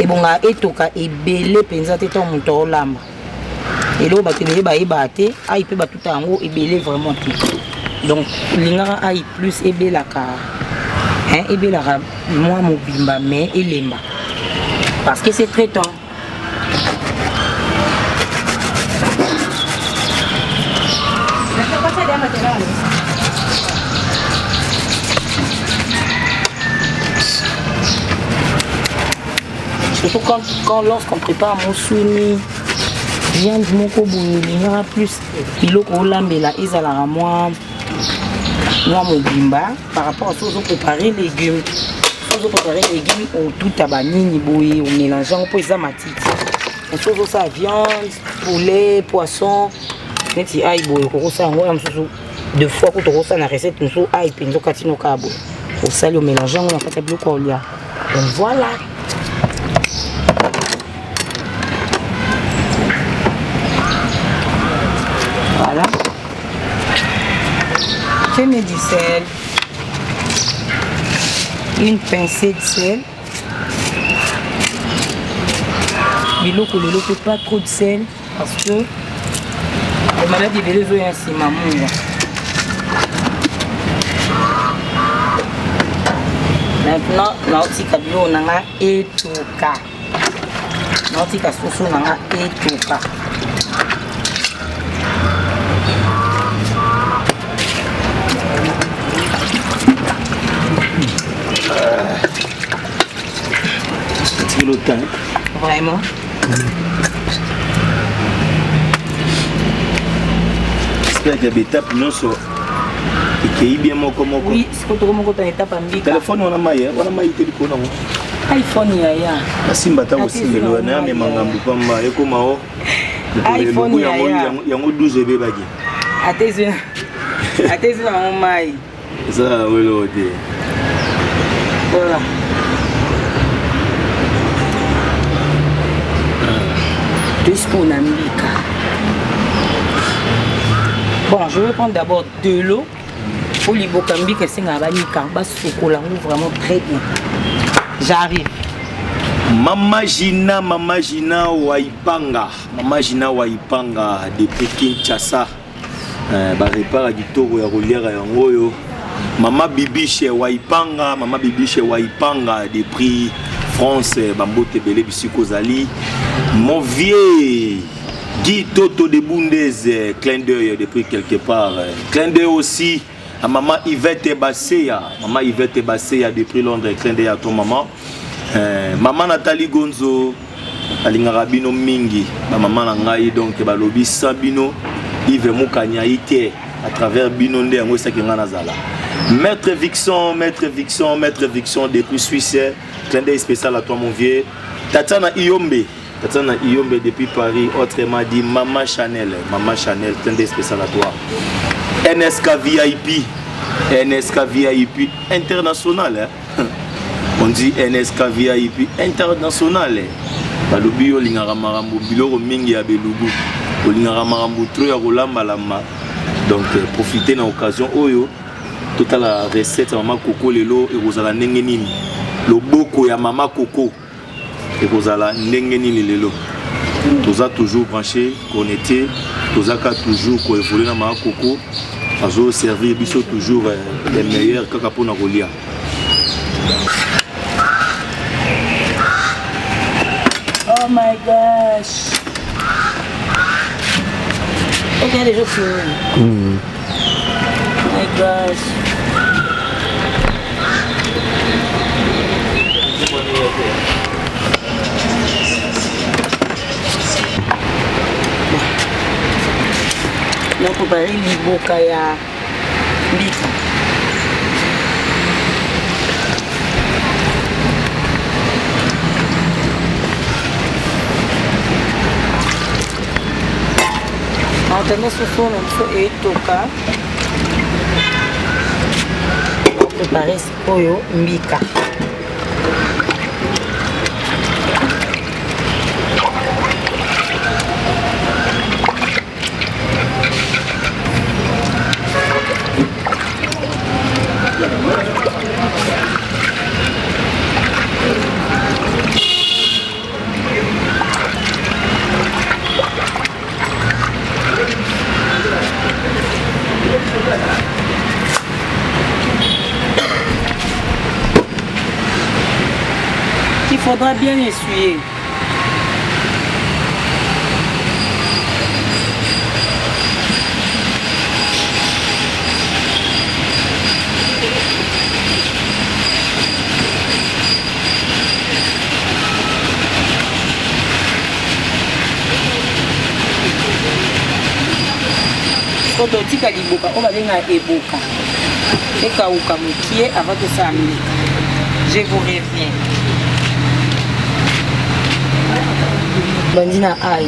et bon a et to ka et belé penza te ton moto lamba et là ba te ba e baté aïe peut ba tout en haut et belé vraiment tout donc lingara aïe plus et bela ka hein et bela moi mobimba mais elemba parce que c'est traitant. Surtout lorsqu'on prépare mon souni, viande moko bouni, il y aura plus. Biloko lambela, ils allaient moi mobimba par rapport à ce que vous préparez les légumes. Si vous préparez les légumes, on tout tabanini bouilli, on mélange, on peut ça matiti. On chose ça viande, poulet, poisson, neti aïe boy, on ça on deux fois que tu ça na recette nous so aïe pinzo katino kabo. Au sali au mélange, on a fait bloc au lia. Donc voilà. Voilà. Je mets du sel. Une pincée de sel. Biloko lelo pas trop de sel parce que les maladies de l'eau ainsi maman. Maintenant, nautika bio nanga etuka. Nautika soso nanga etuka. C'est le temps. Vraiment. J'espère qu'il y a des étapes non so. Et bien moko. Oui, c'est que tu moko ta étape ambika. Téléphone on a maillé téléphone non. iPhone ya. Simba ta osimbelo na me mangambu pamba ekoma o. iPhone ya. Yango 12 GB bagi. Atezi na mai. Ça welo de. Voilà. Deux spoons ambika. Bon, je vais prendre d'abord de l'eau. Pour les bocambi que c'est un carba chocolat vraiment très bien. J'arrive. Mama Gina Waipanga. Mama Gina Waipanga depuis Kinshasa. Ba repara gitoro ya rolière ya ngoyo. Mama Bibiche Waipanga depuis France Bambote Belé Bisiko Zali. Mon vieux Guy Toto de Bundes, clin d'œil depuis quelque part. Clin d'œil aussi à maman Yvette Basseya. Maman Yvette Basseya depuis Londres, clin d'œil à ton maman. Maman Nathalie Gonzo, Alingara Bino Mingi. Maman Nangaï donc Balobi Sabino, Yves Moukanya Ike à travers Bino Nde Angosa Kinganazala. Maître Vixon depuis Suisse. Clin d'œil spécial à toi mon vieux. Tatana Iyombe depuis Paris, autrement dit Maman Chanel, clin d'œil spécial à toi. NSK VIP international. On dit NSK VIP international. Balobi olingara marambo biloko mingi ya belugu. Olingara marambo tro ya kolamba lamba. Donc profitez na occasion oyo. Toute la recette Maman Coco lelo et kozala ndenge nini. Loboko ya Maman Coco. Et kozala ndenge nini lelo. Toza toujours branché, connecté. Toza toujours ko évoluer na Maman Coco. Azo servir biso toujours les meilleurs kaka pona kolia. Oh my gosh. Ok, déjà fini. Oh my gosh. Donc on va aller liboka ya mbika. Maintenant ce sont les toka pour préparer ce pollo mbika. Il faudra bien essuyer. totika liboka on va benga eboka ekauka mokie avant que ça amène. Je vous reviens. Bandina aïe.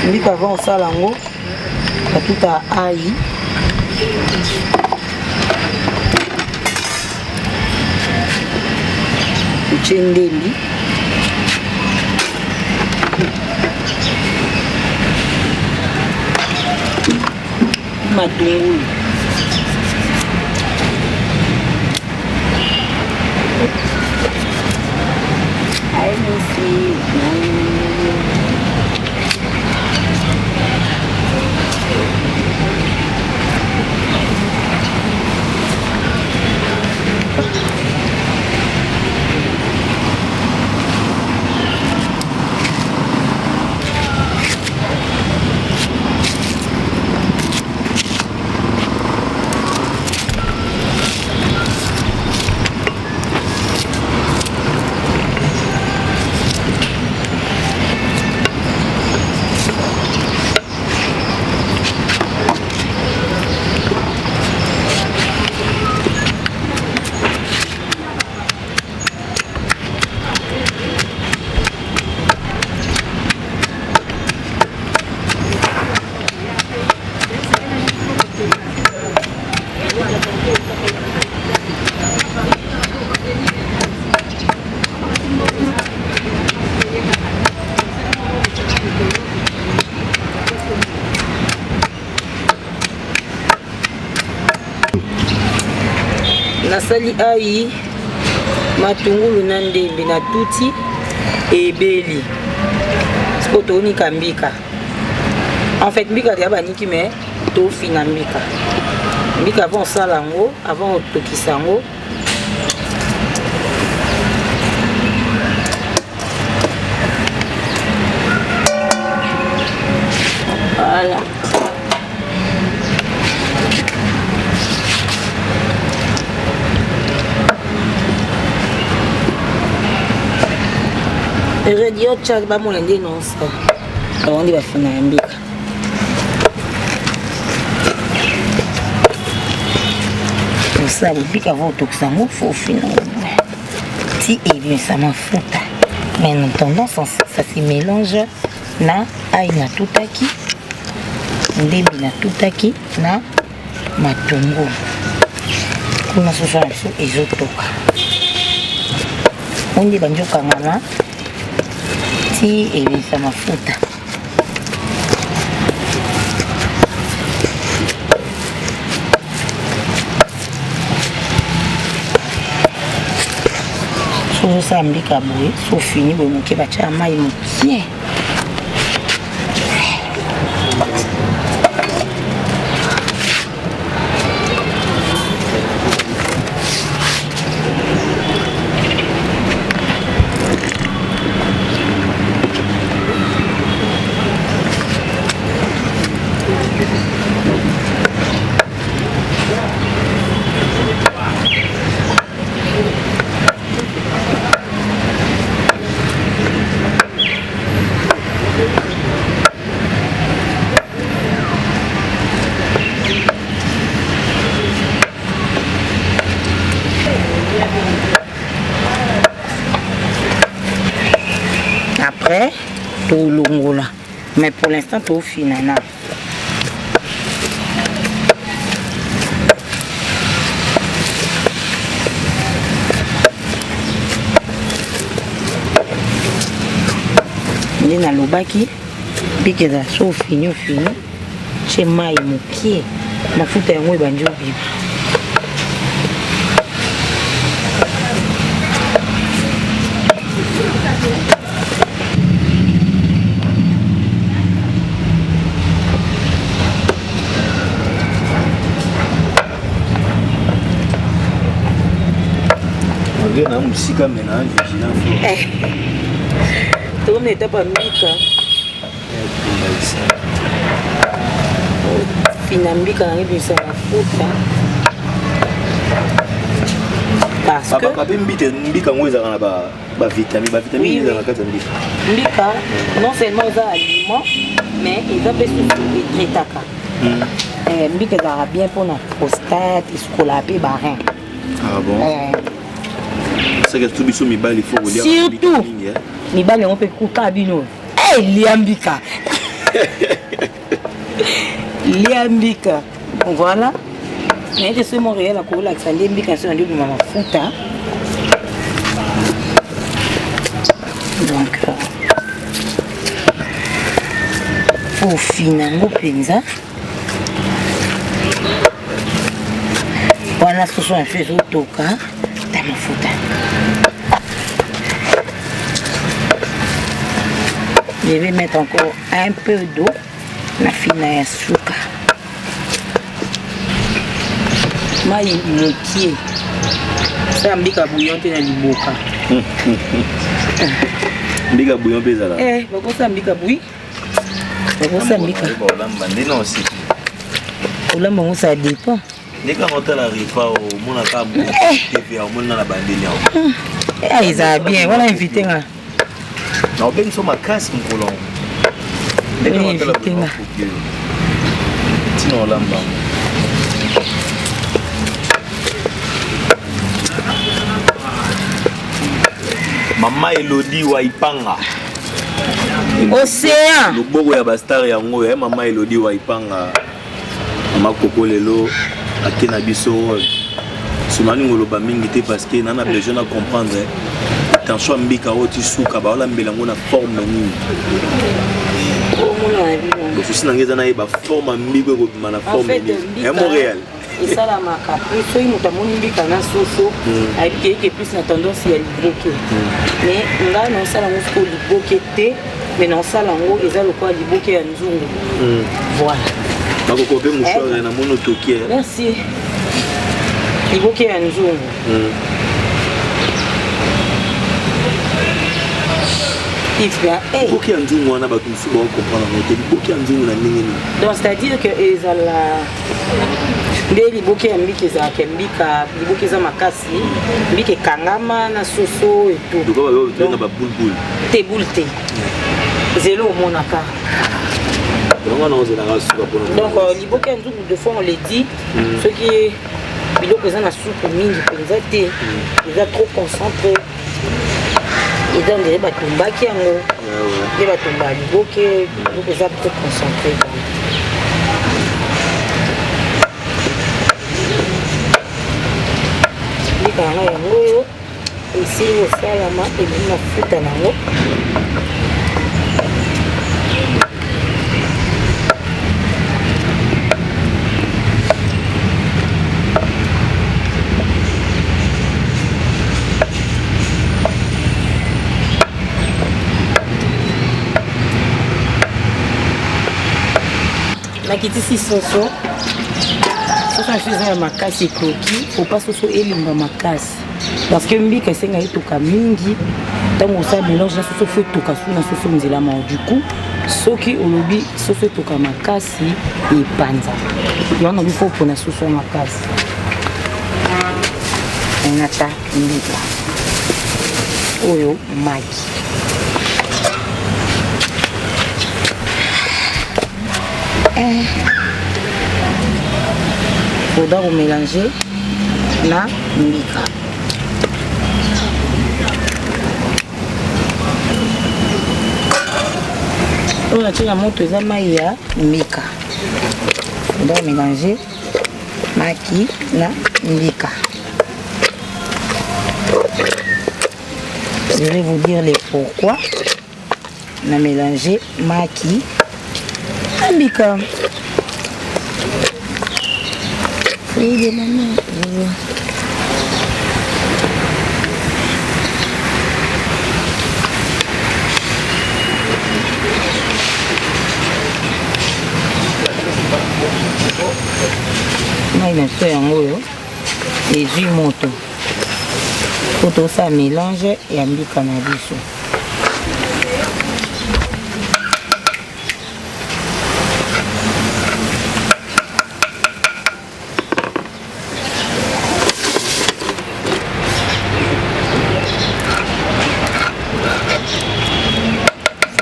Mbika avant ça lango tout à aïe. Chendeli. Matungulu. Nasali aïe, matungulu na ndembe na tuti ebeli. Spotoni kambika. En fait, mbika ya baniki mais to fina mbika. Mbika avant salango, avant tokisango. Voilà. Radio chat ba mo lende non ça. On dit ba fina mbika. Ça mbika va tokisango mon faux fina. Si et bien ça m'affuta. Mais en attendant ça se mélange na aïe na tutaki. Ndembi na tutaki na matungu. Kuna sasa so ezotoka. On dit banjo kangana. Si et bien ça m'affuta. So ça mbika boye, so fini boye moke bacha mai mokie. Après, tout l'ongola. Mais pour l'instant, tout finana. Il y a l'obaki, puis que ça soit fini, chez moi, il m'a ma foutu un mot banjo bibi. Na musika mena vigilant. Tout n'était pas mika. Finambika na ngibisa mafuta. Parce que papa mbika ngweza kana ba vitamine ezaka kati mbika. Mbika non seulement ça aliment mais ils ont fait sous les traitaka. Mbika ezalaka bien mpona prostate esukola mpe barin. Ah bon? C'est que tout biso mibali faut relire. Surtout mibali yango mpe kuka bino. Lia mbika. Lia mbika. Voilà. Mais je suis Montréal à Koula qui s'est mbika sur un lieu de ma futa. Donc pour finalement penza. Voilà ce sont un fait autoka dans ma futa. Je vais mettre encore un peu d'eau na fina suka. Mai mokie. Ça mbika bouillon te na liboka. Mbika bouillon pesa là. Bako ça mbika bouilli. Bako ça mbika. Olamba ndina aussi. Olamba ngo ça dépend. Ndeka ngota la rifa o mona ka bu. TV o mona na bandeli ya. Ils a bien, voilà invité nga. Na ben so makasi mkolon. Ndeka ngota la invité nga. Tino olamba. Mama Elodie Waipanga. Océan. Le bogo ya bastar yango ya Mama Elodie Waipanga. Mama Koko lelo akena biso. Soumani ngoloba mingi te parce que nana besoin de comprendre. Attention mbika oti suka ba ola mbelango na forme nini. Le souci nangeza na ba forme mbiko ko na forme nini. À Montréal. Et ça la marque. Plus il mutamoni mbika na soso avec que plus na tendance ya liboke. Mais nga non ça la musko liboke te mais non ça la ngo eza lokwa liboke ya nzungu. Voilà. Bako pe mouchoir na mono tokie. Merci. Liboke ya nzungu. Liboke ya nzungu wana bato musu ba comprendre ngote liboke ya nzungu na nini. Donc c'est-à-dire que ezala nde liboke ya mbika ezalaka mbika liboke eza makasi mbika ekangama na soso eto donc ba bulbul te boule te zelo omonaka donc liboke ya nzungu de fois on le dit soki biloko eza na supu mingi mpenza te eza trop concentré eza ndele batumbaki yango nde batumba liboke biloko eza trop concentré. Yango yango esili osalama ebimi mafuta nango nakitisi soso soso na ya makasi ekoki faut pas soso elimba makasi parce que mbika esenga etoka mingi ntango osala mélange na soso fo etoka su na soso nzela mao du coup soki olobi soso etoka makasi epanza yango nabi fo opona soso ya makasi enata mbika oyo maki faudra mélanger na mbika. On a tiré la montre de maïa mbika. Faudra mélanger maki na mbika. Je vais vous dire les pourquoi. On a mélangé maki na mbika. Oui, maman. Il y a un et jus moto. Pour tout ça mélange et un peu cannabis.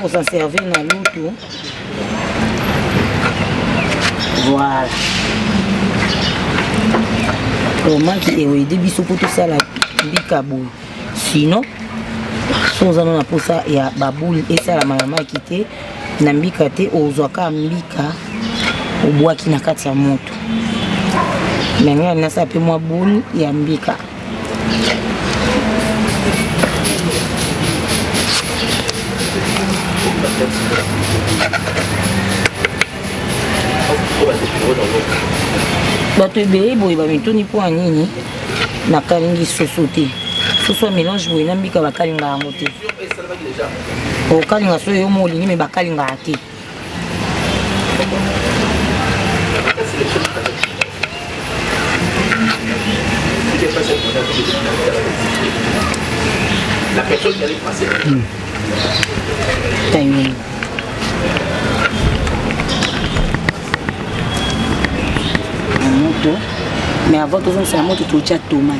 Faut s'en servir dans l'autre. Voilà. Tomate et oui, des bisous pour tout ça la bicabou. Sinon, sans en pour ça il y a baboule et ça la maman quitté na mbika te ozwaka mbika au bois qui na kati ya moto. Mais na ça pe moi boule ya mbika. Bato ebele boye bamitoni mpo ya nini nakalingi soso te soso mélange boye na mbika bakalingaka yango te okalinga so yo mo olingi me bakalingaka te La personne qui allait passer. Timing. Mais avant tout ça, c'est la moto tout de tomate.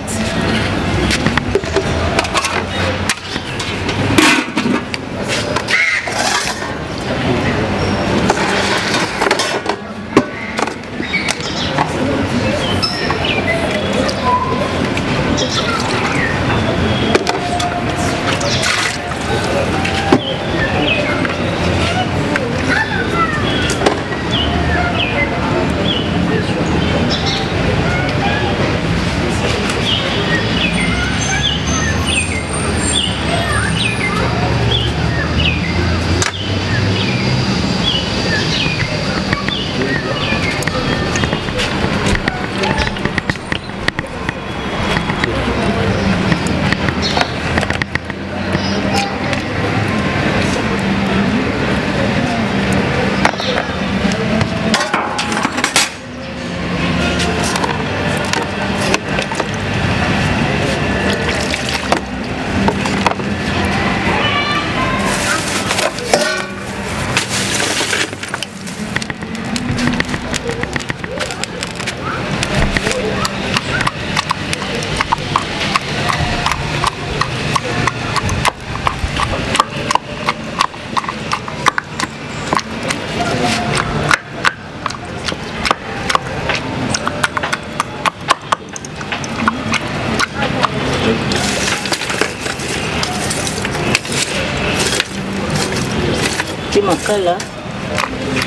Makala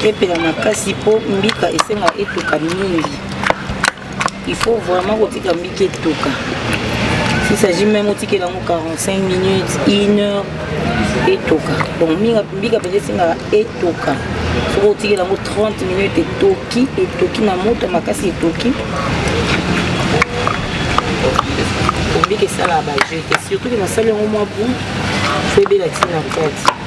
epela makasi po mbika esenga etuka mingi. Il faut vraiment kotika mbika etuka. S'il s'agit même de 45 minutes, 1 heure etuka. Donc mbika peut esenga etuka. Faut kotika 30 minutes etoki na moto makasi etoki. Mbika esala ba jete surtout que na sala au moins bon. Faut bela tina kati.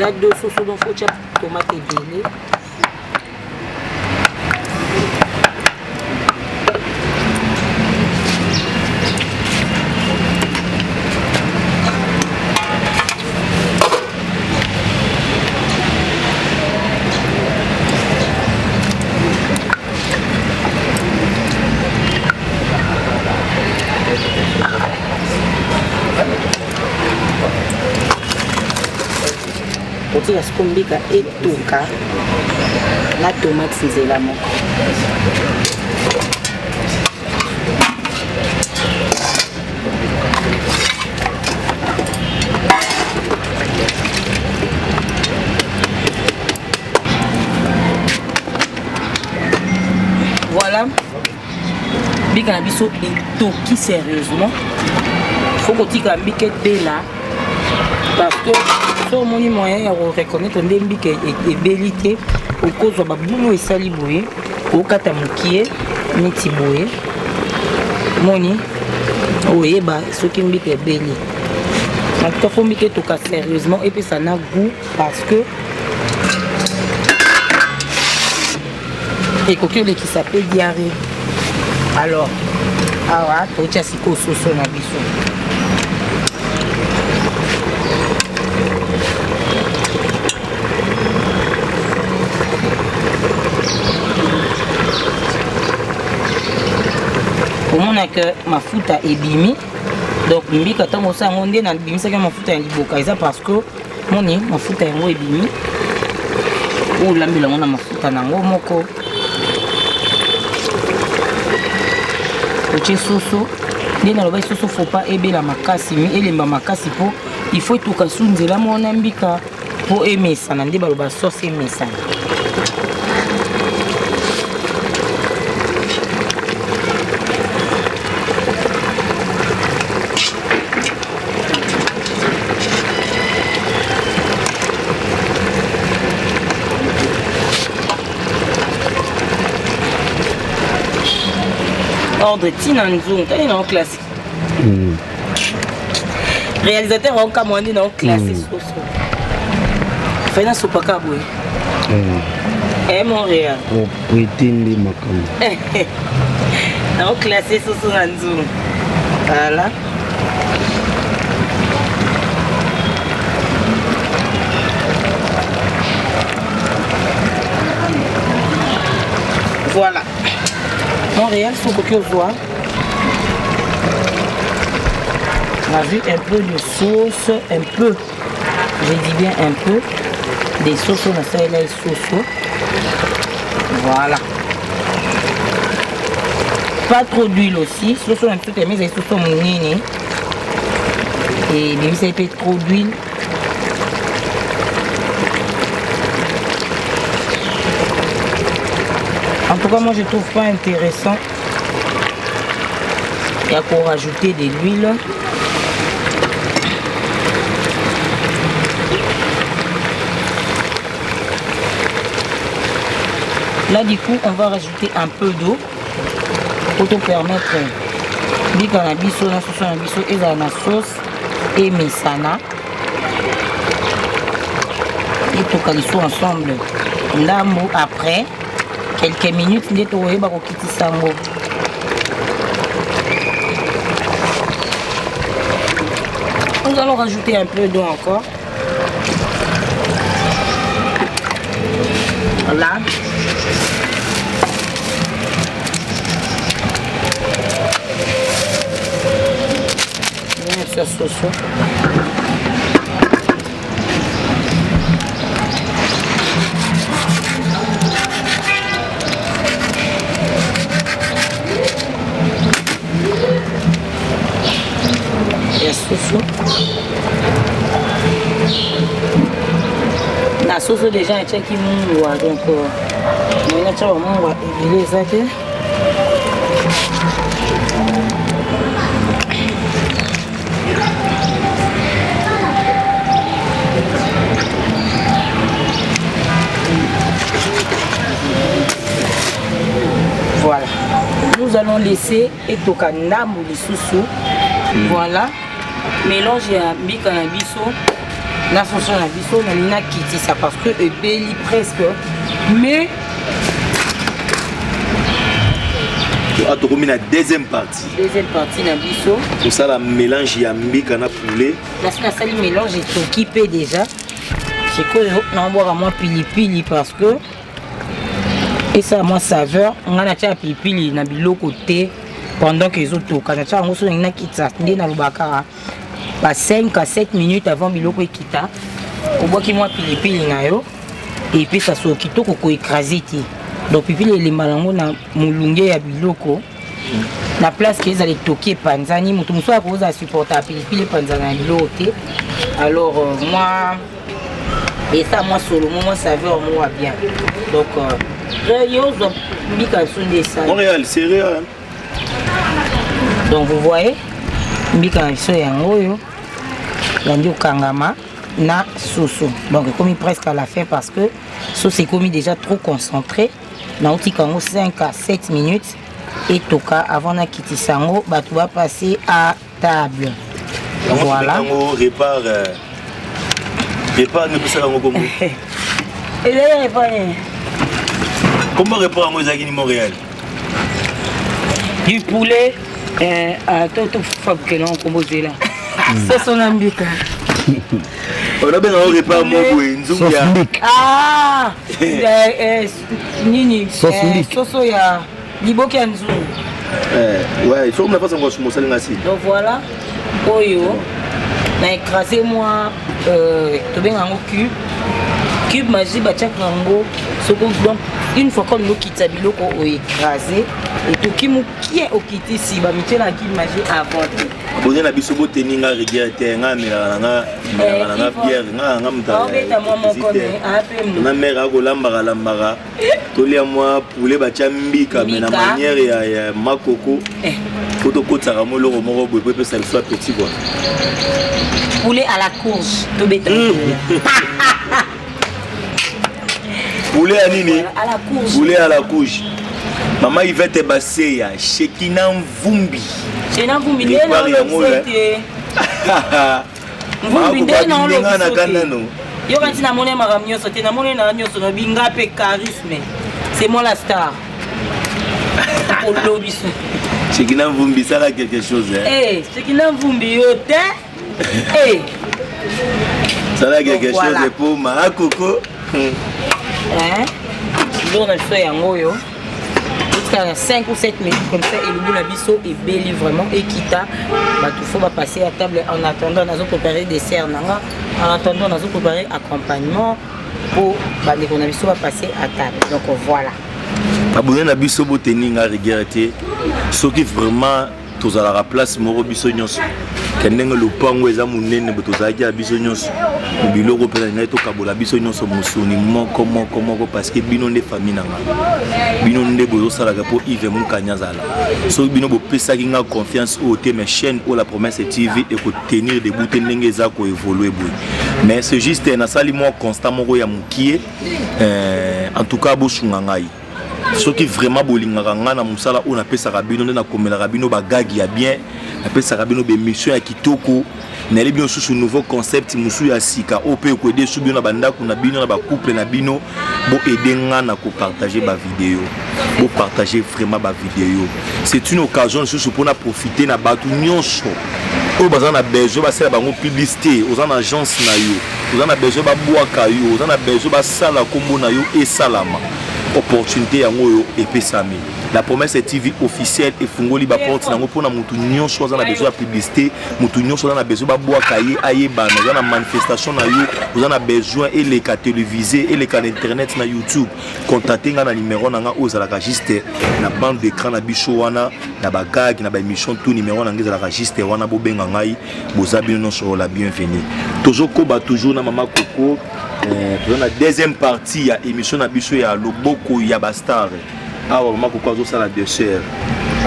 Les deux sauces dont faut que tomate et délai. kotika siko mbika etoka na tomate nzela moko. Voilà. Mbika na biso etoki sérieusement. Faut kotika mbika bela parce que so moni moyen ya reconnaître nde mbika ebelité okozwa babulu esali boye okata mokie neti boye moni oyeba soki mbika ebeli. En tout cas, faut mbika etoka sérieusement et puis ça n'a goût parce que et coquille qui s'appelle diarrhée. Alors, awa tocha siko soso na biso. Omona que mafuta ebimi donc mbika tango sa ngonde na bimisa ka mafuta ya liboka eza parce que moni mafuta yango ebimi ou lambela ngona mafuta nango moko. Oche soso nde na loba soso faut pas ebela makasi mi elemba makasi po il faut tuka sunzela mona mbika po emesana nde baloba sauce emesana. Ordre Tina Nzung, tu es en classe. Réalisateur en Kamwandi dans classe. Fais un soupe à Kaboué. Et Montréal. Pour prétendre ma dans classe Soso Nzung. Voilà. Voilà. Montréal, il faut que vous voyez. On a vu un peu de sauce, un peu, je dis bien un peu, des sauces, on a ça et là, sauce. Voilà. Pas trop d'huile aussi, sauce, on a tout aimé, c'est sauce mounini. Et même si il peut trop d'huile. En tout cas, moi je trouve pas intéressant. Il y a pour rajouter de l'huile. Là du coup, on va rajouter un peu d'eau pour te permettre de cannabiso, la sauce cannabiso et la sauce et mesana. Et tout calisso ensemble. Là, après. Quelques minutes, nous allons rajouter un peu d'eau encore. Voilà. Je vais mettre ça sauce. La sauce déjà est qui mou donc on a vraiment on va éviler ça que voilà. Nous allons laisser etokana mou sous. Voilà. Mélange à mbika na biso na sauce na biso na lina kiti ça parce que ebeli presque mais a tokomi na deuxième partie na biso pour ça la mélange ya mbika na poulet la sali mélange est occupé déjà c'est que na boire moi pilipili parce que et ça moi saveur on a tia pilipili na biloko te pendant que les autres quand tu as un so na kitsa ndé na lubaka. 5 à 7 minutes avant biloko ekita obwaki mwa pilipili na yo epesa so kitoko koekrase te donc pilipili elemba nango na molunge ya biloko na place ke ezala etoki epanzani moto mosusu akozala supporta pilipili epanzana na biloko te alors moi esa mwa solo mwa saveur mwa bien donc yozwa mbika nso nde esali Montréal céréales. donc vous voyez mbika na biso yango oyo yandi okangama na soso donc ekomi presque à la fin parce que sauce ekomi déjà trop concentré naotika yango 5 à 7 minutes et toka avant nakitisa yango bato bapasser à table voilà répare ne peut pas yango kombo comment répare yango ezalaki ni Montréal du poulet toto fabriqué non kombo zela ça son ambika on a bien un repas mobo nzungia ah nini soso ya liboki ya nzungu ouais il faut me la fasse encore sur mon salon assis donc voilà oyo na écrasé moi tobenga yango cube magie batiaka yango soko donc une fois comme lokita biloko oécrasé etoki mokie okitisi bamitie na cube magie avant te abonné na biso boteni nga rigueur te nga melaka na bière nga mutala na mère akolambaka tolia mwa poulet batia mbika mais na manière ya makoko po tokotisaka mo eloko moko boye po epesa biso appétit quoi poulet à la courge tobeta poulet à nini à la courge poulet à la courge Maman Yvette Basseya Shekina Mvumbi Shekina Mvumbi nde na lobsete Mvumbi nde na lobsete Yo kanti na mone maram nyonso te na mone na nyonso no binga pe charisme c'est moi la star au lobiso Shekina Mvumbi ça là quelque chose eh Shekina Mvumbi yo te eh ça là quelque chose pour ma coco hein donc on fait yango yo 5 ou 7 minutes comme ça et le biso est belle vraiment et quitta bah tout faut passer à table en attendant nous préparer dessert nanga en attendant nous préparer accompagnement pour bah les qu'on va passer à table donc voilà abonné na biso boteninga regretté ce qui vraiment tous à la place moro biso nyonso kendenga lupango eza munene botozaki ya biso nyonso biloko pela na to kabola biso nyonso musuni moko parce que bino nde famille nanga bino nde bozo salaka po Yves Mukanya zala so bino bo pesaki nga confiance au te mes chaînes ou la promesse TV et ko tenir debout ndenge za ko évoluer boy mais c'est juste na sali mo constant moko ya mukie en tout cas bo sunga ngai ce qui vraiment bolingaka nga na musala on appelle ça rabino na komela rabino bagagi ya bien appelle ça rabino be mission ya kitoko na les bien sous nouveau concept musu ya sika op ko aider sous bien na bandako na bino na ba couple na bino bo aider nga na ko partager ba vidéo bo partager vraiment ba vidéo c'est une occasion sous pour na profiter na batu nyonso o bazana besoin ba sala bango publicité aux agence na yo aux na besoin ba boaka yo aux na besoin ba sala kombo na yo et salama opportunité yango yo epesami la promesse TV officielle et fungoli ba porte nango pona mutu nyonso za na besoin de publicité mutu nyonso za na besoin ba boaka ye ayeba na na manifestation na yo vous en a besoin et les cas télévisés et les cas internet na YouTube contacter nga na numéro na nga ozala registre na bande d'écran na biso wana na bagag na ba émission tout numéro na ngeza la registre wana bo benga ngai bozabi non sur la bienvenue toujours koba toujours na mama Coco dans la deuxième partie ya émission na biso ya loboko ya bastar awa mama Coco azo sala dessert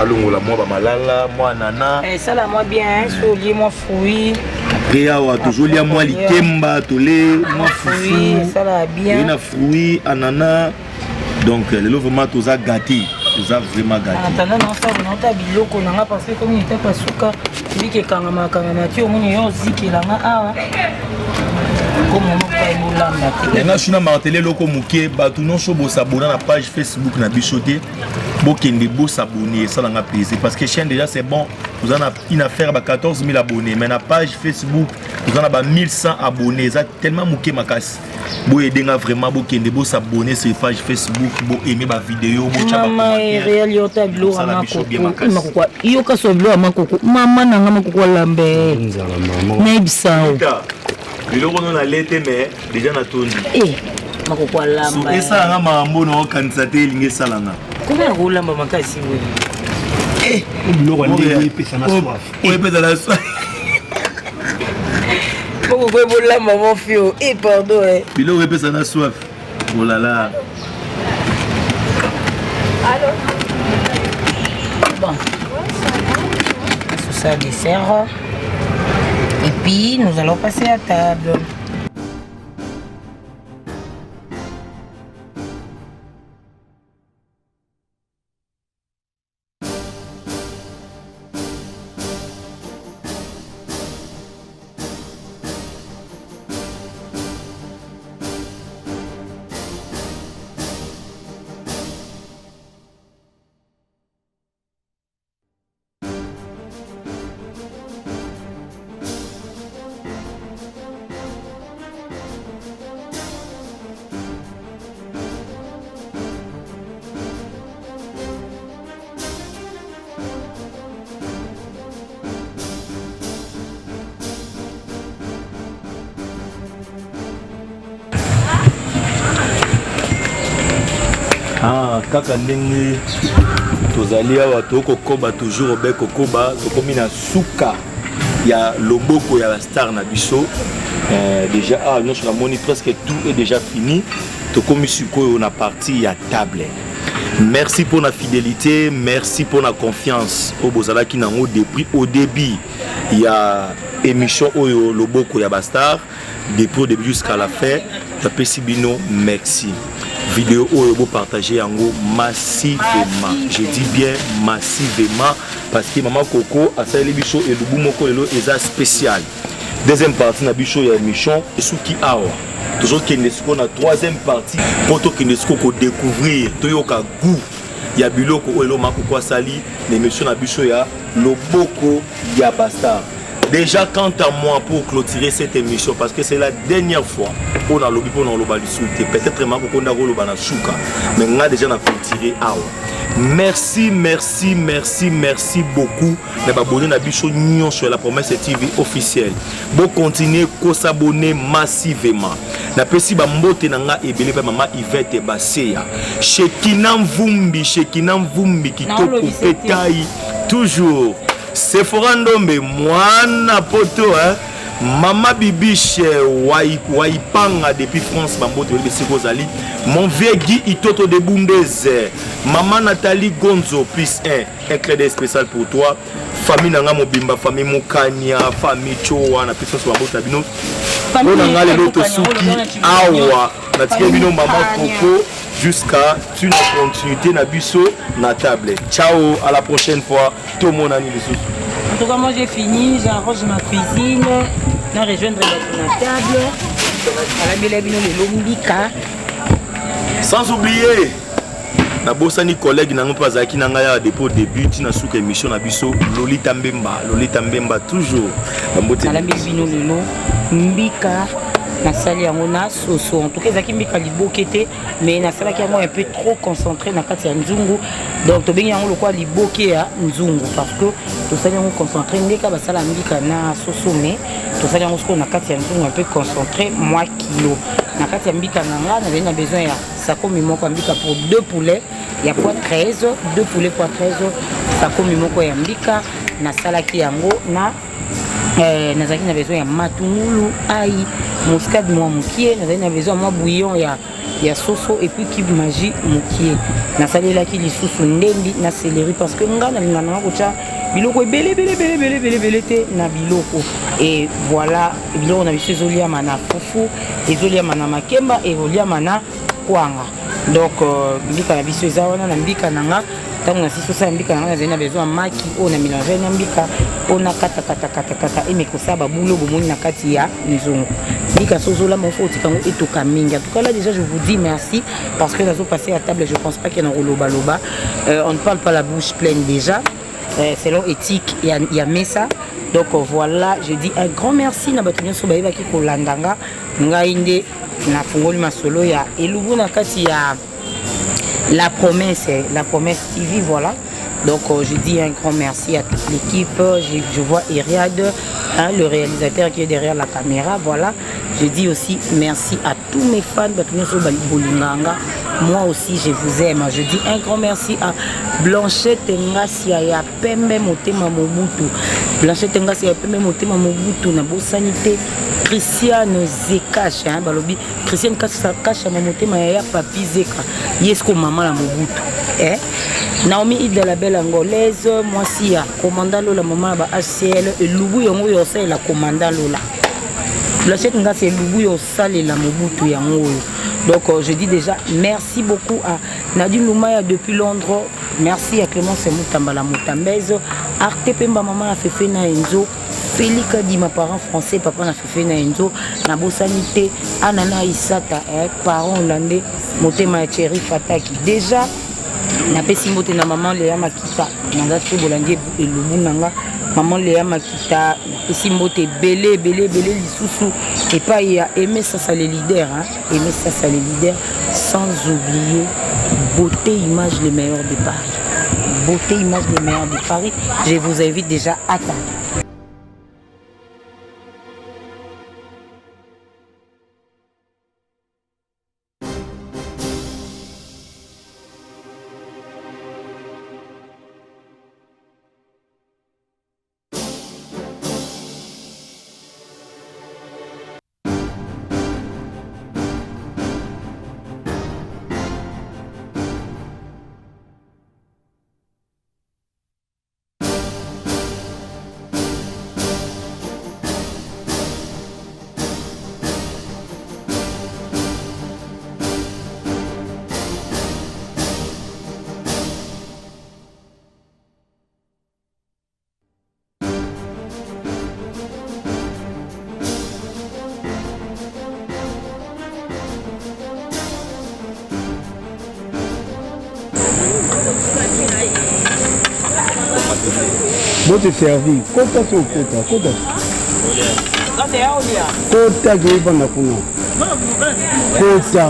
alongola moi ba malala moi nana ça la moi bien sur lié moi fruit après awa toujours lié moi likemba tolé moi fruit ça la bien na fruit anana donc le vraiment tous a gâté tous a vraiment gâté attendant non ça non ta biloko nanga parce que comme il était pas suka dit que kangama ti omoni yo zikela nga awa Nga shuna martelé loko muke batu non so bo s'abonner na page Facebook na bichoté bo kende bo s'abonner ça nga plaisir parce que chaîne déjà c'est bon vous en a une affaire ba 14 000 abonnés mais na page Facebook vous en a ba 1100 abonnés ça tellement muke makas bo aider nga vraiment bo kende bo s'abonner sur page Facebook bo aimer ba vidéo bo chaba maman réel yo ta bilo makoko yo ka so bilo makoko maman nanga makoko lambe na ibisao biloko non alete mais déjà na tondi makoko lamba esalanga mambo na okanisa te elingi esalanga kuna kolamba makasi boye biloko ndenge oyepesa na soif oyepesa na soif poko kolamba mon fio pardon biloko oyepesa na soif olala allô bon ça dessert et puis nous allons passer à table. kaka ndenge tozali awa tokokoba toujours obe kokoba tokomi na suka ya loboko ya star na biso déjà nyonso namoni presque tout est déjà fini tokomi sikoyo na partie ya table. Merci pour la fidélité, merci pour la confiance au bozalaki nango depuis au début il y a émission oyo loboko ya bastar depuis au début jusqu'à la fin tapesi bino merci. Vidéo où vous partagez en gros massivement. Je dis bien massivement parce que maman Coco a ça les bichos et le boumoko est spécial. Deuxième partie na bichot et émission Suki Awa. Toujours qu'il est la troisième partie pour que nous découvrir toyoka goût. Il y a biloko ou elo makoko sali l'émission na bichot ya loboko ya bastard. Déjà quant à moi pour clôturer cette émission parce que c'est la dernière fois on a lobby pour nous peut-être vraiment qu'on a roulé na souka mais on a déjà clôturé awa. Merci beaucoup de abonner na bicho nyon sur la promesse TV officielle. Bon continuer ko s'abonner massivement. Na pesi ba mbote na nga ebele pa mama Yvette Baseya. Shekina Mvumbi kitoko petai toujours. Sephora Ndombe mwana poto Mama Bibiche waipanga depuis France bambote le Sekozali. Mon vieux Guy Itoto de Bundeze. Maman Nathalie Gonzo plus un clin spécial pour toi. Famille Nanga Mobimba, famille Mokanya, famille Chowa na puissance bambote bino. On a ngale l'autre Suki Awa na bino maman Coco jusqu'à une continuité na biso na table. Ciao, à la prochaine fois. Tout le monde a mis les sous. En tout cas, moi j'ai fini, j'arrange ma cuisine, je vais rejoindre la table, à la bino le lombika. Sans oublier, na bosani collègue na pas zaki na ngaya depuis début tina souka émission na biso Lolita Mbemba toujours. À la bino le lombika. Na sali yango na soso en tout cas ezaki mbika libokete mais na salaki yango un peu trop concentré na kati ya nzungu donc tobengi yango lokwa liboke ya nzungu parce que tosali yango concentré ndeka basala mbika na soso mais tosali yango siko na kati ya nzungu un peu concentré moi kilo na kati ya mbika nanga na besoin ya sako mimoko mbika pour 2 poulets ya poids 13 2 poulets poids 13 sako mimoko ya mbika na salaki yango na nazaki na besoin ya matungulu ai muscade moi mukie nazaki na besoin moi bouillon ya soso et puis cube magie mukie nasalelaki lisusu ndendi na céleri parce que nga nalinga na kocha biloko ebele te na biloko et voilà biloko na biso ezoliama na fufu ezoliama na makemba ezoliama na kwanga donc mbika na biso eza wana na mbika nanga tango na siso sa mbika nanga nazali na besoin maki o na mélanger na mbika ona kata emeko ba boulot bomoni na kati ya nzungu mbika sozola mon faut tikango etoka mingi. En tout cas là déjà je vous dis merci parce que nous passer à table je pense pas qu'il y a un loba on ne parle pas la bouche pleine déjà selon éthique il y a mesa donc voilà je dis un grand merci na bato nyonso ba yebaki ko landanga ngai nde na fungoli masolo ya elubu na kati ya la promesse TV voilà Donc je dis un grand merci à toute l'équipe. Je vois Iriad, hein, le réalisateur qui est derrière la caméra. Voilà. Je dis aussi merci à tous mes fans. Moi aussi, je vous aime. Je dis un grand merci à Blanchette Ngasia ya Pembe Motema Mobutu. Blanchette Ngasia ya Pembe Motema Mobutu na Bosanité. Christiane Zekache, hein, balobi. Christiane Zekache na Motema ya Papi Zeka. Yesko maman la Mobutu. Eh? Naomi Ida la belle angolaise, moi si ya commandant Lola maman ba HCL et Lubu yango yo sa la commandant Lola. Blanchette nga c'est Lubu yo sale la Mobutu yango. Donc je dis déjà merci beaucoup à Nadine Loumaya depuis Londres. Merci à Clémence Moutambala Moutambez. Arte Pemba maman a fait na Enzo. Félix dit ma parent français, papa na fait na Enzo. Na Bosanité, Anana Isata, parents hollandais, Motema Thierry Fataki. Déjà na pesi mbote na maman Léa Makita nanga so bolandi elubu nanga maman Léa Makita pesi mbote belé lisusu et pas il y a aimé ça les leaders hein aimer ça les leaders sans oublier beauté image les meilleurs de Paris beauté image les meilleurs de Paris je vous invite déjà à attendre. Bon te servir, kota sur kota. Kota qui est bon à kuna. Kota.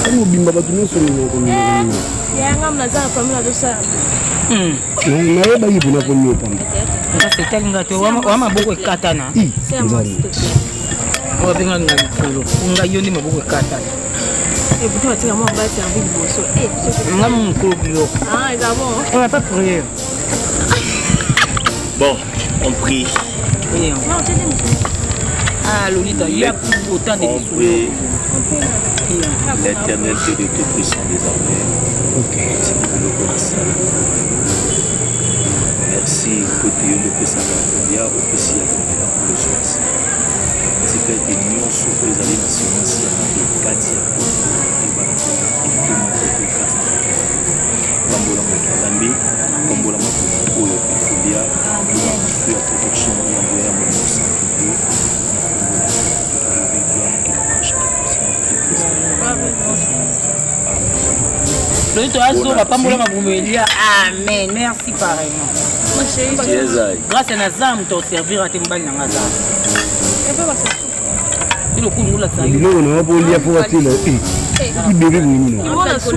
Mobimba bato nyonso yanga mnazala famille dosa na ba yibuna ko nyopa nga setalinga to wa maboko ekatana o benga ngalo nga yoni maboko ekatana et pourtant tu as moi ba servir boso nga mon kobio ah ils bon on va pas prier bon on prie ah Lolita il y a autant de bisous. L'éternel Dieu de tout puissant désormais. Merci pour le connaissant. Merci pour Dieu le puissant d'Angolia, au puissant d'Angolia pour le choix. C'est que des nions sont les alliés nationaux, c'est des quartiers et Barakola, et Fimo, et Katina. Bambola Mokalambi, Bambola Mokoyo, et Fulia, pour la protection de l'Angolia, mon sang de Dieu. Amen. Merci pareillement. Grâce à Nazam, tu as servi à Timbal Nazam. Il a couru la taille. Il a voulu pour la télé. Il devait venir. Il a su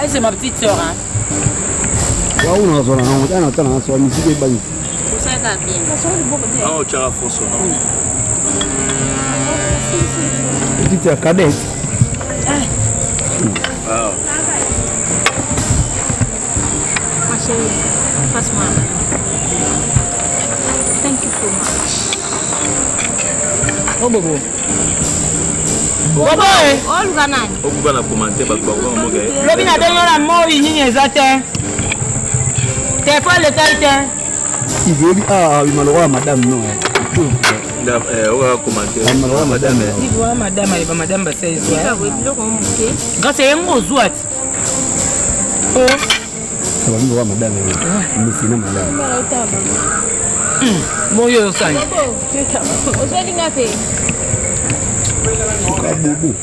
c'est ma petite soeur. Petite cadette. Wow. Ma chérie, passe-moi. Thank you so much. Oh bobo. Oh, Luganani. On peut pas commenter parce que Robin a donné la mort, il n'y a pas de t'es pas le temps. Il veut dire, ah, il m'a le roi, madame, non. on va commenter. Madame. Il voit madame, elle va madame passer les soirs. Quand c'est un gros zouat. Oh. Ça va me voir, madame. Mais c'est non, madame. Bon, yo, ça. Bobo.